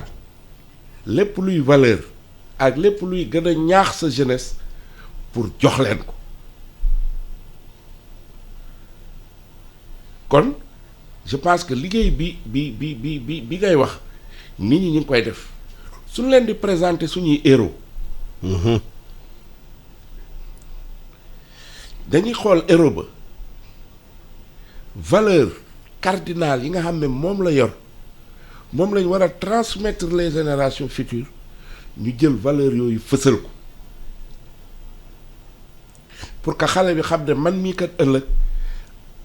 lépp luy valeur ak lépp luy gën a ñaax sa jeunesse pour jox leen ko kon je pense que liggéey bi ngay wax nit ñi ñu ngi koy def suñu leen di présenter suñuy héros dañuy xool héros ba valeur cardinale yi nga xam ne moom la yor moom lañ war a transmettre les générations futures ñu jël valeur yooyu fësal ko pour que xale bi xam ne man mii kat ëllëg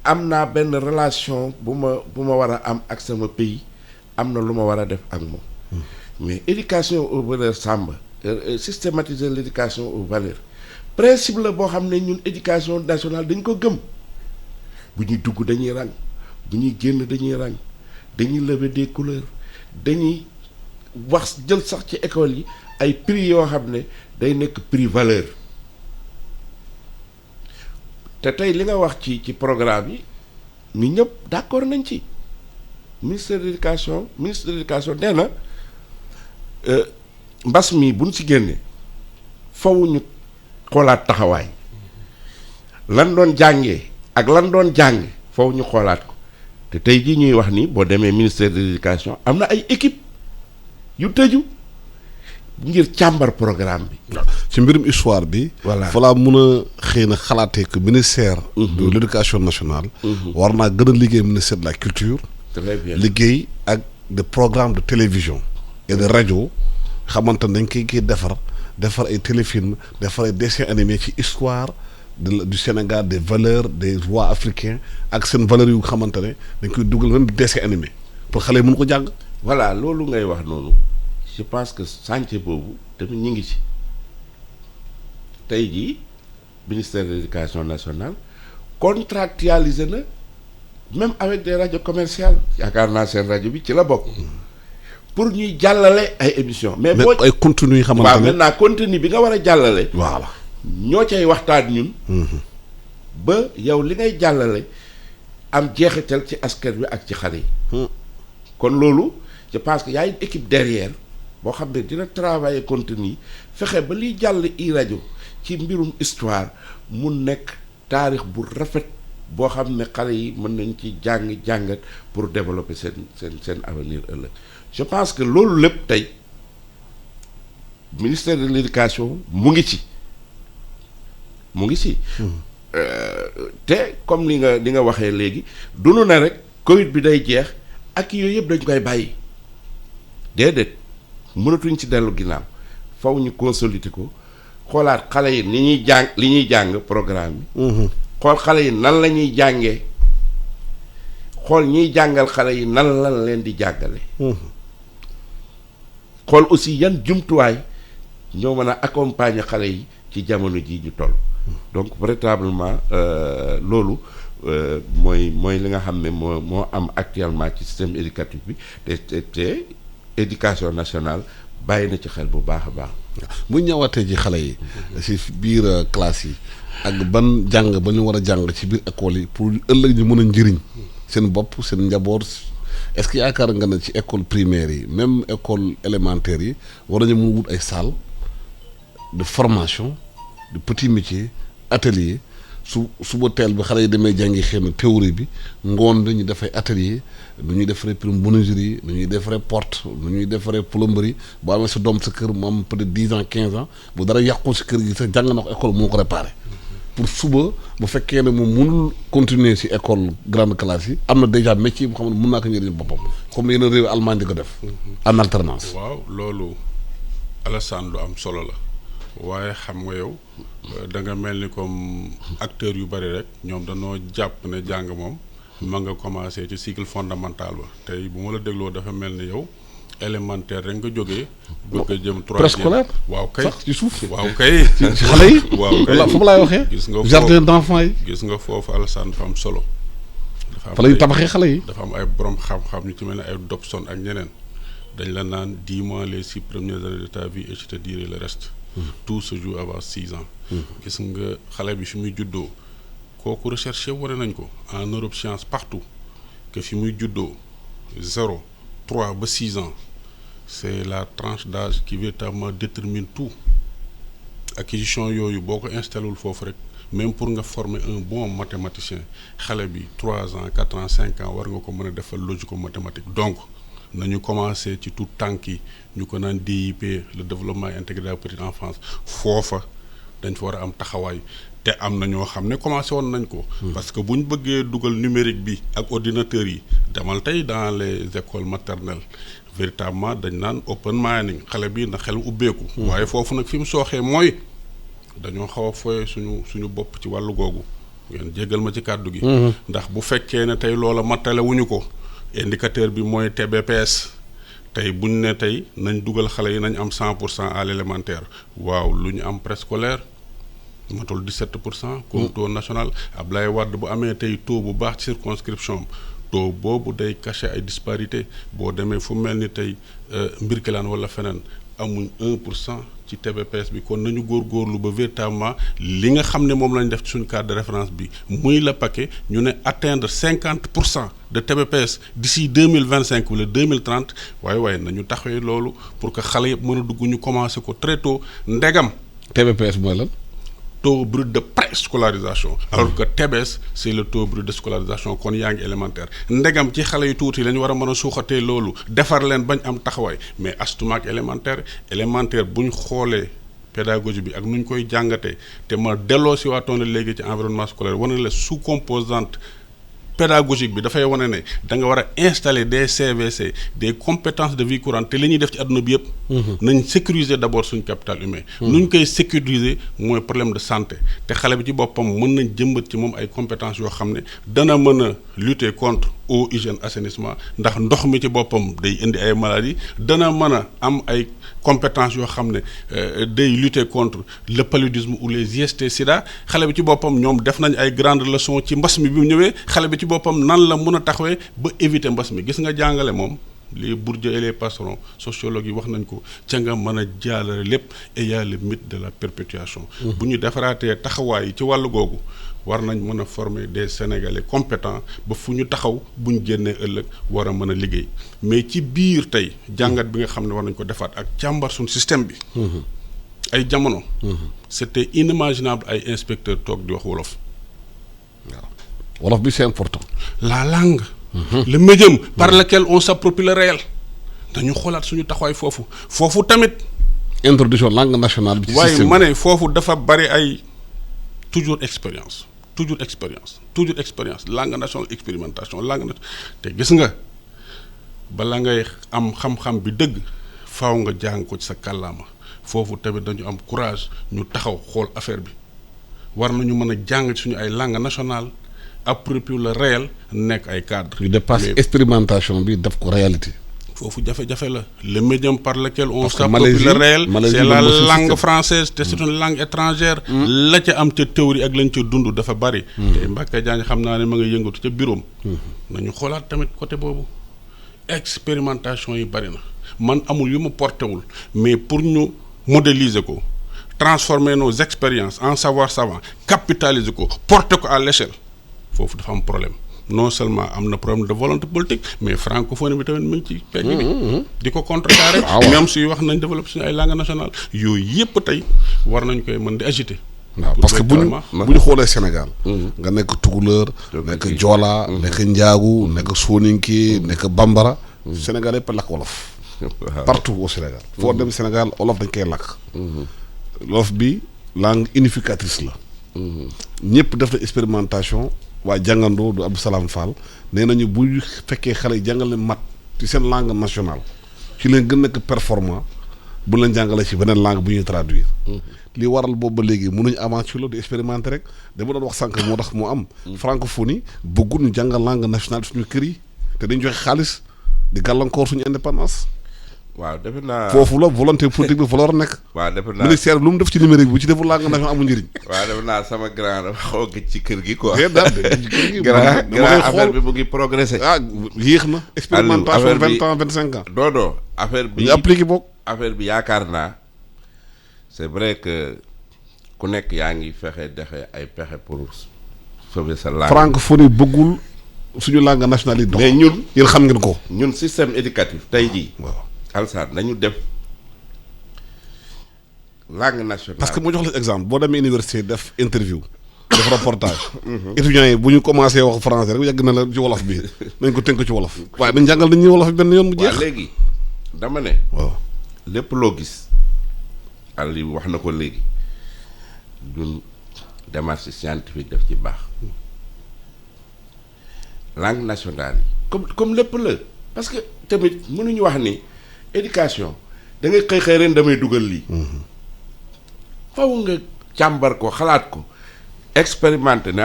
am naa benn relation bu ma war a am ak sama pays am na lu ma war a def ak moom mais éducation aux valeurs sàmba systématiser l'éducation aux valeurs principe la boo xam ne ñun éducation nationale dañ ko gëm bu ñuy dugg dañuy rang bu ñuy génn dañuy rang dañuy lever des couleurs dañuy wax jël sax ci école yi ay prix yoo xam ne day nekk prix valeur te tey li nga wax ci programme yi ñu ñëpp d'accord nañ ci ministre de l'éducation nee na mbas mi buñ ci génnee faw ñu xoolaat taxawaay lan doon jàngee ak lan doon jàng faw ñu xoolaat ko te tey jii ñuy wax ni boo demee ministère de l'éducation am na ay équipe yu tëju ngir càmbar programme bi. ci mbirum histoire bi. voilà fa laa mun a xëy na xalaatee que ministère. de l'éducation nationale. war naa gën a liggéey ministère de la culture. très bien liggéey ak des programmes de télévision et de rajo xamante ne dañ koy defar ay téléfilm defar ay dessins animés ci histoire du Sénégal des valeurs des rois africains ak seen valeurs yu xamante ne dañ koy dugal même dessin animé pour xale yi mën ko jàng. voilà loolu ngay wax noonu je pense que chantier boobu tamit ñu ngi ci tey jii ministère de l'éducation nationale contractualisé na même avec des radios commerciales yaakaar naa seen rajo bi ci la bokk pour ñuy jàllale ay émissions. mais boo ay contenu yi xamante ne waaw maintenant contenu bi nga war a jàllale. voilà ñoo cay waxtaan ñun. ba yow li ngay jàllale am jeexital ci askan wi ak ci xale yi. kon loolu je pense que y a une équipe derrière boo xam ne dina travailler contenu fexe ba liy jàll i rajo ci mbirum histoire mu nekk taarix bu rafet boo xam ne xale yi mën nañ ci jàngat pour développer seen avenir ëllëg je pense que loolu lépp tey ministère de l'éducation mu ngi ci te comme li nga waxee léegi dunu na rek Covid bi day jeex ak yooyu yëpp dañ koy bàyyi déedéet mënatuñ ci dellu ginnaaw faw ñu consolider ko xoolaat xale yi li ñuy jàng programme bi. xool xale yi nan la ñuy jàngee xool ñiy jàngal xale yi nan lan leen di jàngale. xool aussi yan jumtuwaay ñoo mën a accompagner xale yi ci jamono ji ñu toll. donc véritablement loolu mooy li nga xam ne moo am actuellement ci système éducatif bi te éducation nationale bàyyi na ci xel bu baax a baax. bu ñëwaatee ci xale yi. ci biir classe yi. ak ban jàng ba ñu war a jàng ci biir école yi pour ëllëg ñu mën a njëriñ seen bopp seen njaboot est-ce que yaakaar nga ne ci école primaire yi même école élémentaire yi war nañu mën wut ay salle de formation de petits métiers atelier suba teel bi xale yi demee jàngi xëy na théorie bi ngoon bi ñu defay atelier nu ñuy defaree menuiserie nu ñuy defaree porte nu ñuy defaree plomberie boo amee sa doom sa kër mu am peut-être 10 ans 15 ans bu dara yàqu si kër gi sax jàng na ko école moo ko réparé pour suba bu fekkee ne moom mënul continuer si école grande classe yi am na déjà métier bu xam ne mën naa ko njëriñ boppam comme yeneen réew Allemagne di ko def en alternance. waaw loolu Alassane lu am solo la waaye xam nga yow da nga mel ni comme acteurs yu bari rek ñoom dañoo jàpp ne jàng moom ma nga commencé ci cycle fondamental ba tey bu ma la dégloo dafa mel ni yow élémentaire rek nga jógee bëgg a jëm préscolaire waaw kay sax ci suuf waaw kay ci xale yi waaw kay foofu laay waxee gis nga jardin d'enfants yi gis nga foofu Alassane dafa am solo fa la ñu tabaxee xale yi dafa am ay borom xam-xam ñu ci mel ne ay Dobson ak ñeneen dañ la naan dis-moi les 6 premières années de ta vie et je te dirai le reste tout se joue avant 6 ans gis nga xale bi fi muy juddoo kooku recherche wane nañ ko en neurosciences partout que fi muy juddoo 0 3 ba 6 ans c'est la tranche d'âge qui véritablement détermine tout acquisition yooyu boo ko installé wul foofu rek même pour nga former un bon mathématicien xale bi 3 ans 4 ans 5 ans war nga ko mën a defal logico-mathématique donc nañu commencé ci tout tànk yi ñu ko naan DIP le développement intégré de la petite enfance foofa dañ fa war a am taxawaay te am na ñoo xam ne commencé woon nañ ko. parce que bu ñu bëggee dugal numérique bi ak ordinateurs yi demal tey dans les écoles maternelles véritablement dañ naan open mining xale bi na xel ubbeeku. waaye foofu nag fi mu sooxee mooy dañoo xaw a foye suñu bopp ci wàllu googu ngeen jéggal ma ci kàddu gi. ndax bu fekkee ne tey loola matale wuñu ko indicateur bi mooy TBPS tey buñ ne tey nañ dugal xale yi nañ am 100% à l'élémentaire waaw lu ñu am préscolaire matul 17%. comme taux national Ablaye Wade bu amee tey taux bu baax ci circonscription taux boobu day cacher ay disparité boo demee fu mel ni tey Mbirkelane wala feneen amuñ 1% ci TBPS bi kon nañu góorgóorlu ba véritablement li nga xam ne moom lañ def ci suñu cadre de référence bi muy la paquet ñu ne atteindre 50% de TBPS d'ici 2025 wala 2030 waaye nañu taxawee loolu pour que xale yëpp mën a dugg ñu commencé ko très tôt ndegam. TBPS mooy lan. taux brut de préscolarisation alors que TBS c'est le taux brut de scolarisation kon yaa ngi élémentaire ndegam ci xale yu tuuti la ñu war a mën a suuxatee loolu defar leen bañ am taxawaay mais astuma ak élémentaire bu ñu xoolee pédagogie bi ak nu ñu koy jàngatee te ma delloo si waatoon léegi ci environnement scolaire wane la sous composante pédagogique bi dafay wane ne da nga war a installer des CVC des compétences de vie courante te li ñuy def ci àdduna bi yëpp. nañ sécuriser d'abord suñ capital humain. nu ñu koy sécuriser mooy problème de santé te xale bi ci boppam mën nañ jëmbat ci moom ay compétences yoo xam ne dana mën a lutter contre eau hygiène assainissement ndax ndox mi ci boppam day indi ay maladies dana mën a am ay compétences yoo xam ne day lutter contre le paludisme ou les IST sida xale bi ci boppam ñoom def nañ ay grandes leçons ci mbas mi bi mu ñëwee xale bi ci boppam nan la mën a taxawee ba éviter mbas mi gis nga jàngale moom les Bourdieu et les Passeron sociologues yi wax nañ ko ca nga mën a jàllale lépp et y a le mythe de la perpétuation. bu ñu defaraatee taxawaay yi ci wàllu googu war nañ mën a former des Sénégalais compétents ba fu ñu taxaw bu ñu génnee ëllëg war a mën a liggéey mais ci biir tey jàngat bi nga xam ne war nañ ko defaat ak càmbar suñu système bi. ay jamono. c'était inimaginable ay inspecteurs toog di wax wolof. waaw wolof bi c'est important. la langue. le médium par lequel on s'approprie le réel. dañu xoolaat suñu taxawaay foofu tamit. introduction langue nationale bi ci système waaye ma ne foofu dafa bari ay toujours expérience toujours expérience langue nationale expérimentation te gis nga bala ngay am xam-xam bi dëgg faaw nga jàng ko ci sa kàllaama foofu tamit dañu am courage ñu taxaw xool affaire bi war nañu mën a jàng suñu ay langue nationale approprier le réel nekk ay cadre ñu dépasse expérimentation bi def ko réalité. foofu jafe-jafe la le médium par lequel on Parce que s'approprie le Malaisie- réel Malaisie c'est la moom aussi langue système. française te c'est une langue étrangère la ca am ca théorie ak lañ ca dund dafa bari te Mbacké Diagne xam naa ne ma nga yëngatu ca bureau nañu xoolaat tamit côté boobu expérimentation yi bari na man amul yu ma porté wul mais pour ñu modéliser ko transformer nos expériences en savoir savant capitaliser ko porter ko à l'échelle foofu dafa am problème non seulement am na problème de volonté politique mais francophonie bi tamit mu ngi ci pegg bi di ko contrecarrer même suy wax nañ développer suñu ay langue nationale yooyu yëpp tey war nañ koy mën di agiter waaw parce que bu ñu xoolee Sénégal. nga nekk tukulóor. nekk joola. nekk njaagu nekk soninke nekk bambara. Sénégal yëpp lakk wolof. partout au Sénégal. foo dem Sénégal wolof dañ koy lakk. wolof bi langue unificatrice la. ñëpp def na expérimentation waa jàngandoo du Abdou Salam Fall nee nañu bu fekkee xale yi jàngale mat ci seen langue nationale ci leen gën nekk performant bu leen jàngale ci beneen langue bu ñuy traduire. li waral boobu ba léegi mënuñu avancer ci loolu di expérimenter rek dama doon wax sànq moo tax moo am. francophonie bëggul ñu jàngal langue nationale suñu kër yi te dañ joxe xaalis di gàllankoor suñu indépendance. waaw defe naa foofu la volonté politique bi fa la war a nekk. waaw defe naa ministère bi lu mu def ci numérique bu ci deful langue nationale amul njëriñ. waaw defe naa sama grand dafa xaw a gëj ci kër gi quoi. kër gi grand affaire bi mu ngi progressé. ah yéex na. expérimentation 20 ans 25 ans. doodo affaire bi ñu appliqué boog. affaire bi yaakaar naa c'est vrai que ku nekk yaa ngi fexe dexe ay pexe pour sauver sa langue. francophonie bëggul suñu langue nationale yi dox. mais ñun yéen xam ngeen ko. ñun système éducatif tey jii. waaw alsaan nañu def langue nationale. parce que moo jox la exemple boo demee université def interview def reportage. étudiants yi bu ñu commencé wax français rek yàgg na la ci wolof bi nañ ko tënk ci wolof. waaye nañ jàngal nit ñi wolof bi benn yoon mu jeex. waaw léegi dama ne. waaw lépp loo gis Aliou wax na ko léegi ñun démarche scientifique daf ci baax langue nationale yi comme lépp la parce que tamit mënuñu wax ni éducation da ngay xëy ren damay dugal lii faw nga càmbar ko xalaat ko expérimenter ne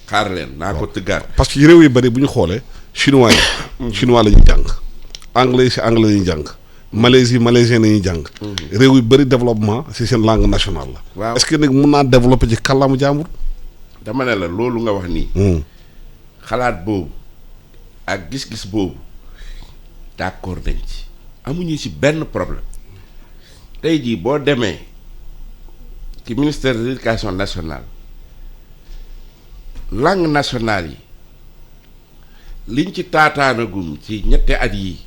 xaar leen naa ko tëggaat. parce que réew yu bëri bu ñu xoolee chinois yi. chinois la ñuy jàng. anglais yi si anglais la ñuy jàng. Malaisie malaisien la ñuy jàng. réew yu bëri développement si seen langue nationale la. waaw est-ce que nag mun naa développer ci kàllaama jàmbur. dama ne la loolu nga wax nii. xalaat boobu ak gis-gis boobu d'accord nañ ci amuñu ci benn problème tey jii boo demee ci ministère de l'éducation nationale langue nationale yi liñ ci taataanagum ci ñetti at yi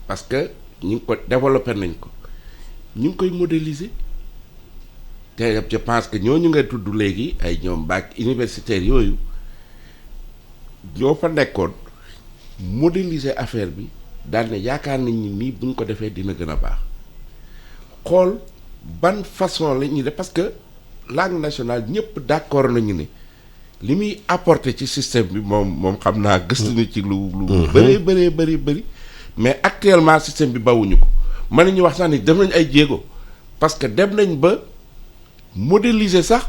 parce que ñu ngi ko développé nañ ko ñu ngi koy modéliser te je pense que ñooñu nga tudd léegi ay ñoom bac universitaire yooyu ñoo fa nekkoon modéliser affaire bi daal ne yaakaar nañ ni nii bu ñu ko defee dina gën a baax xool ban façon la ñuy def parce que langue nationale ñëpp d'accord nañu ne li muy apporter ci système bi moom xam naa gëstu na ci lu bëri mais actuellement système bi bawuñu ko mën nañu wax sax ni def nañ ay jéego parce que dem nañ ba modéliser sax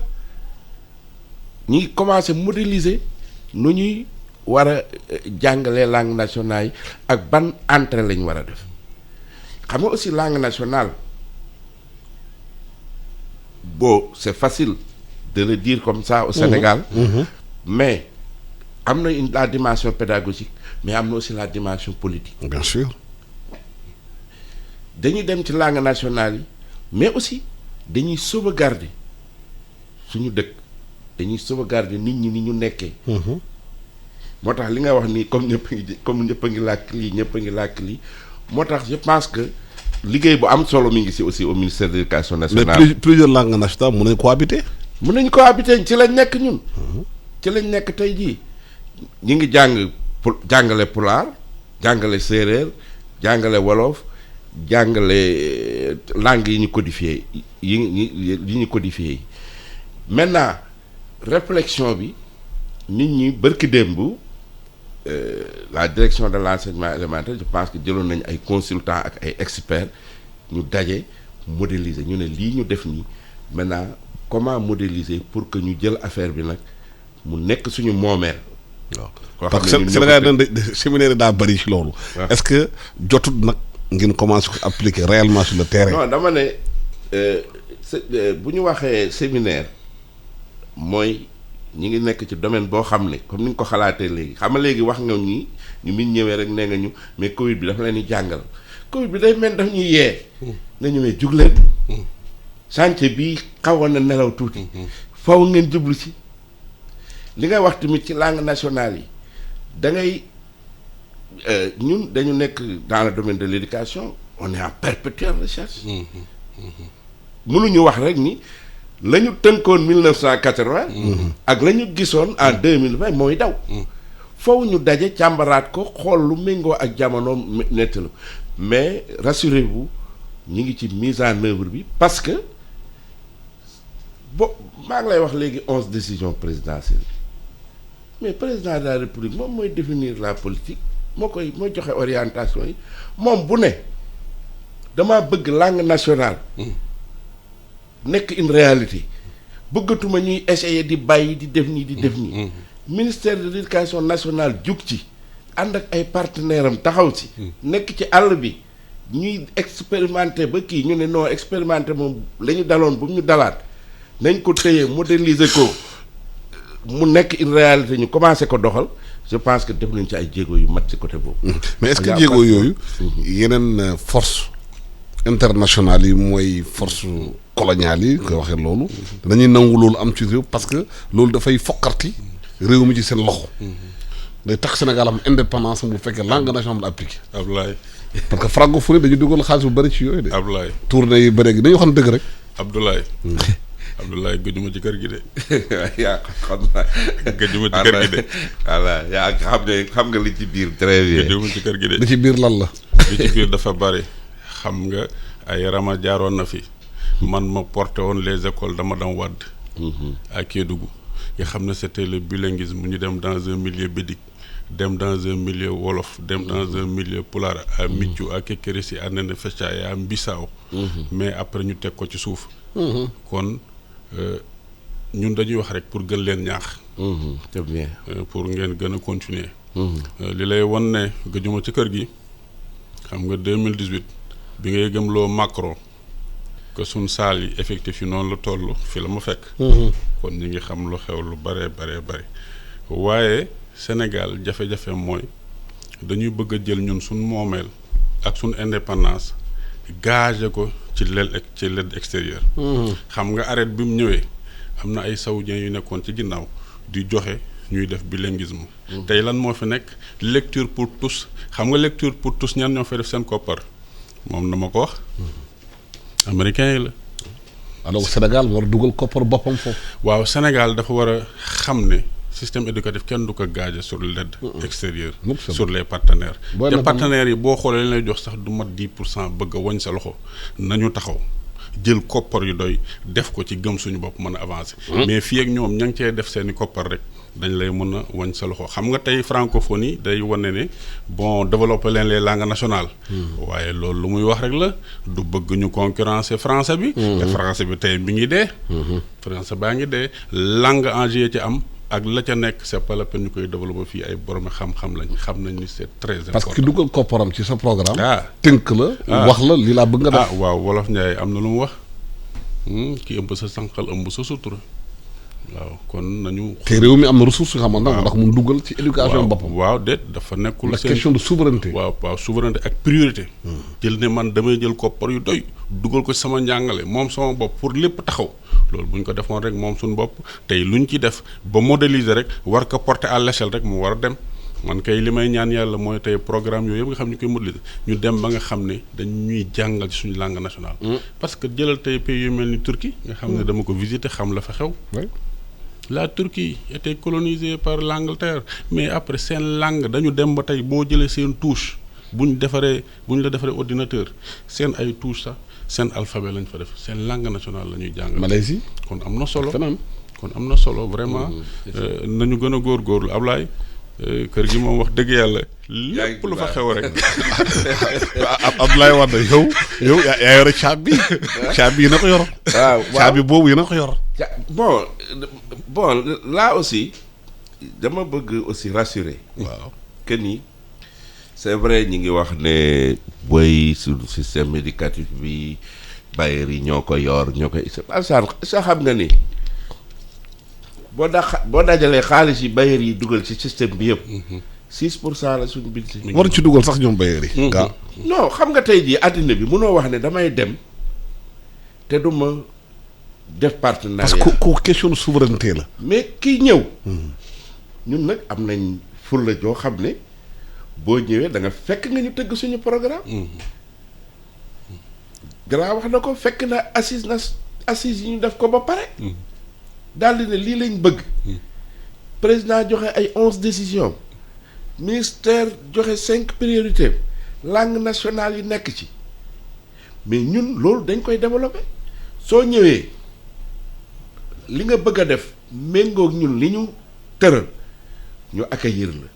ñi ngi commencer modéliser nu ñuy war a jàngalee langue nationale yi ak ban entrée lañ war a def xam nga aussi langue nationale bon c'est facile de le dire comme ça au Sénégal mais am na la dimension pédagogique mais am na aussi la dimension politique. bien sûr. dañuy dem ci langue nationale yi mais aussi dañuy sauvegarder suñu dëkk dañuy sauvegarder nit ñi ni ñu nekkee. moo tax li nga wax nii comme ñëpp a ngi làkk lii ñëpp a ngi làkk lii moo tax je pense que liggéey bu am solo mi ngi ci aussi au ministère de l'éducation nationale. mais plusieurs langues nationales mën nañu cohabiter. mën nañu cohabiter ci lañ nekk ñun. ci lañ nekk tey jii ñu ngi jàngale pulaar jàngale séeréer jàngale wolof jàngale langue yi ñu codifié yi ñu codifié yi maintenant réflexion bi nit ñi bërki démb la direction de l'enseignement élémentaire je pense que jëloon nañu ay consultants ak ay experts ñu daje modéliser ñu ne lii ñu def nii maintenant comment modéliser pour que ñu jël affaire bi nag mu nekk suñu moomeel. waaw parce que Sénégal séminaire daa bëri ci loolu. est-ce que jotut nag ngeen commencé ko appliquer réellement sur le terrain. non dama ne bu ñu waxee séminaire mooy ñi ngi nekk ci domaine boo xam ne comme ni nga ko xalaatee léegi xam nga léegi wax nga ñi ñu min ñëwee rek nee nga ñu mais Covid bi dafa leen di jàngal Covid bi day mel daf ñuy yee. nga ñëwee jug leen. chantier bi xawoon na nelaw tuuti. faw ngeen jublu ci. li ngay wax tamit ci langue nationale yi da ngay ñun dañu nekk dans le domaine de l'éducation on est en perpétuelle recherche. mënuñu wax rek ni la ñu tënkoon 1980. ak la ñu gisoon en 2020 mooy daw. foofu ñu daje càmbaraat ko xool lu méngoo ak jamono nettalu mais rassurez-vous ñu ngi ci mise en œuvre bi parce que maa ngi lay wax léegi 11 décisions présidentielles mais président de la république moom mooy définir la politique mooy joxe orientation yi moom bu ne dama bëgg langue nationale. nekk une réalité bëggatuma ñuy essayer di bàyyi di def nii di def nii. ministère de l'éducation nationale jug ci ànd ak ay partenaires am taxaw ci. nekk ci àll bi ñuy expérimenter ba kii ñu ne non expérimenter moom la ñu daloon bu ñu dalaat nañ ko téye modéliser ko mu nekk une réalité ñu commencé ko doxal je pense que def nañ ci ay jéego yu mat ci côté boobu. mais est-ce que jéego yooyu. yeneen force internationale yi mooy force coloniale yi koy waxee loolu. dañuy nangu loolu am ci réew parce que loolu dafay fokkarti réew mi ci seen loxo. day tax Sénégal am indépendance bu fekkee langue nationale la appliqué. Abdoulaye. parce que francophonie dañu dugal xaalis bu bëri ci yooyu de. Abdoulaye. tournée yi bëri gi dañu xam dëgg rek. Abdoulaye. Abdoulaye gëjuma ci kër gi de. yaa xam naa. gëjuma ci kër gi de. voilà yaa xam nga li ci biir très bien. gëjuma ci kër gi de. li ci biir lan la. li ci biir dafa bëri xam nga ay rama jaaroon na fi man ma porté woon les écoles dama dam Wade. à Kédougou nga xam ne c'était le bilinguisme ñu dem dans un milieu bédique dem dans un milieu wolof dem dans un milieu pulaar à Mithiou à Kékérési à Nénéfécha et à Mbissau mais après ñu teg ko ci suuf kon ñun dañuy wax rek pour gën leen ñaax c'est bien pour ngeen gën a continuer li lay wan ne gëjuma ci kër gi xam nga 2018 bi ngay gëmloo Macron que suñ saal yi effectif yi noonu la toll fi la ma fekk kon ñu ngi xam lu xew lu bare waaye Sénégal jafe-jafe mooy dañuy bëgg a jël ñun suñ moomeel ak suñ indépendance gagé ko ci l'aide extérieure xam nga arrêt bi mu ñëwee am na ay saoudiens yu nekkoon ci ginnaaw di joxe ñuy def bilinguisme tey lan moo fi nekk lecture pour tous xam nga lecture pour tous ñan ñoo fay def seen koppar moom na ma ko wax américain yi la alors Sénégal war a dugal koppar boppam foofu. waaw Sénégal dafa war a xam ne système éducatif kenn du ko gaaje sur l'aide extérieure sur les partenaires te partenaires yi boo xoolee lay jox sax du mat 10% bëgg a wañ sa loxo nañu taxaw jël koppar yu doy def ko ci gëm suñu bopp mën a avancer mais fii ak ñoom ña ngi cee def seeni koppar rek dañ lay mën a wañ sa loxo xam nga tey francophonie day wane ne bon développer leen les langues nationales waaye loolu lu muy wax rek la du bëgg ñu concurrencer français bi te français bi tey bi ngi dee français baa ngi dee langue en jeu ci am ak la ca nekk c'est pas la peine ñu koy développer fii ay borom xam-xam lañ xam nañ ni c'est très important parce que dugal kopparam ci sa programme tënk la ah wax la li laa bëgg nga def waaw wolof Njaay am na lu mu wax ki ëmb sa sànqal ëmb sa sutura waaw kon nañu te réew mi am na ressource nga xam ndax mun dugal ci éducation boppam waaw déet dafa nekkul la question de souveraineté waaw souveraineté ak priorité jël ne man damay jël koppar yu doy dugal ko ci sama njàngale moom sama bopp pour lépp taxaw loolu bu ñu ko defoon rek moom suñu bopp tey lu ñu ci def ba modéliser rek war ko porter à l'échelle rek mu war a dem man kay li may ñaan yàlla mooy tey programme yooyu yëpp nga xam ñu koy modéliser ñu dem ba nga xam ne dañ ñuy jàngal ci suñu langue nationale parce que jëlal tey pays yu mel ni Turquie nga xam ne dama ko visiter xam la fa xew la Turquie était colonisée par l'Angleterre mais après seen langue dañu dem ba tey boo jëlee seen touche bu ñu la defaree ordinateur seen ay touche sax seen alphabet lañ fa def seen langue nationale la ñuy jàngal Malaisie kon am na solo feneen kon am na solo vraiment nañu gën a góorgóorlu Ablaye kër gi moom wax dëgg yàlla lépp lu fa xew rek Abdoulaye Wade yow yaa yore caabi yi na ko yor. waaw caabi boobu yi na ko yor. bon là aussi dama bëgg aussi rassurer. waaw que ni c'est vrai ñi ngi wax ne booy suñu système éducatif bi bailleurs yi ñoo ko yor ñoo koy sa xam nga ni boo dajalee xaalis yi bailleurs yi dugal ci système bi yëpp 6% la suñu budget. war ci dugal sax ñoom bailleurs yi. non xam nga tey jii àddina bi mënoo wax ne damay dem te du ma def partenariat. parce que ku question souveraineté la. mais kii ñëw. ñun nag am nañ fulla joo xam ne boo ñëwee da nga fekk nga ñu tëgg suñu programme. grand wax na ko fekk na assise yi ñu def ko ba pare. daal di ne lii lañ bëgg. président joxe ay 11 décisions. ministère joxe 5 priorités. langue nationale yi nekk ci. mais ñun loolu dañ koy développer. soo ñëwee li nga bëgg a def méngoog ñun li ñu tëral ñu accueillir la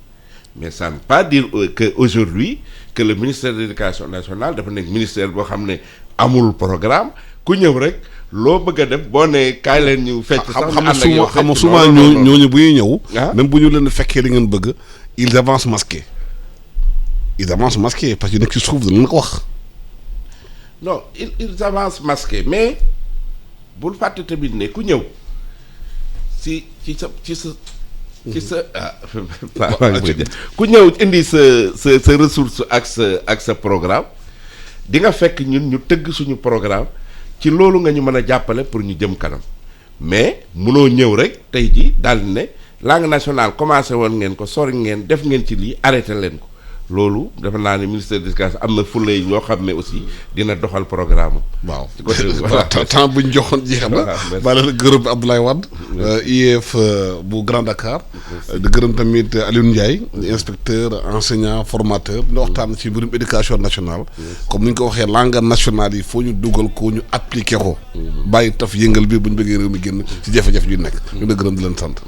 mais ça ne veut pas dire que aujourd'hui que le ministère de l'éducation nationale dafa nekk ministère boo xam ne amul programme ku ñëw rek loo bëgg a def boo ne kaay leen ñu fecc sax xam souvent ñooñu bu ñuy ñëw même bu ñu leen fekkee li ngeen bëgg ils avancent masqués parce que nekk ci suuf dana ko wax non ils avancent masqués mais bul fàtte tamit ne ku ñëw ci sa ku ñëw indi sa ressource ak sa programme di nga fekk ñun ñu tëgg suñu programme ci loolu nga ñu mën a jàppale pour ñu jëm kanam mais munoo ñëw rek tey ji daal di ne langue nationale commencé woon ngeen ko sori ngeen def ngeen ci lii arrêté leen ko loolu dafa naa ne ministère de l'éducation am na fulla yi ñoo xam ne aussi dina doxal programme. waaw temps bu ñu joxoon jeex na. ba la gërëm Abdoulaye Wade. IEF bu Grand Dakar. di gërëm tamit Alioune Ndiaye. inspecteur enseignant formateur. di waxtaan ci mbirum éducation nationale. comme ni ñu ko waxee langue nationale yi foo ñu dugal ko ñu appliqué ko. bàyyi taf yëngal bi bu ñu bëggee réew mi génn ci jafe-jafe yu nekk. ñu ngi gërëm di leen sant.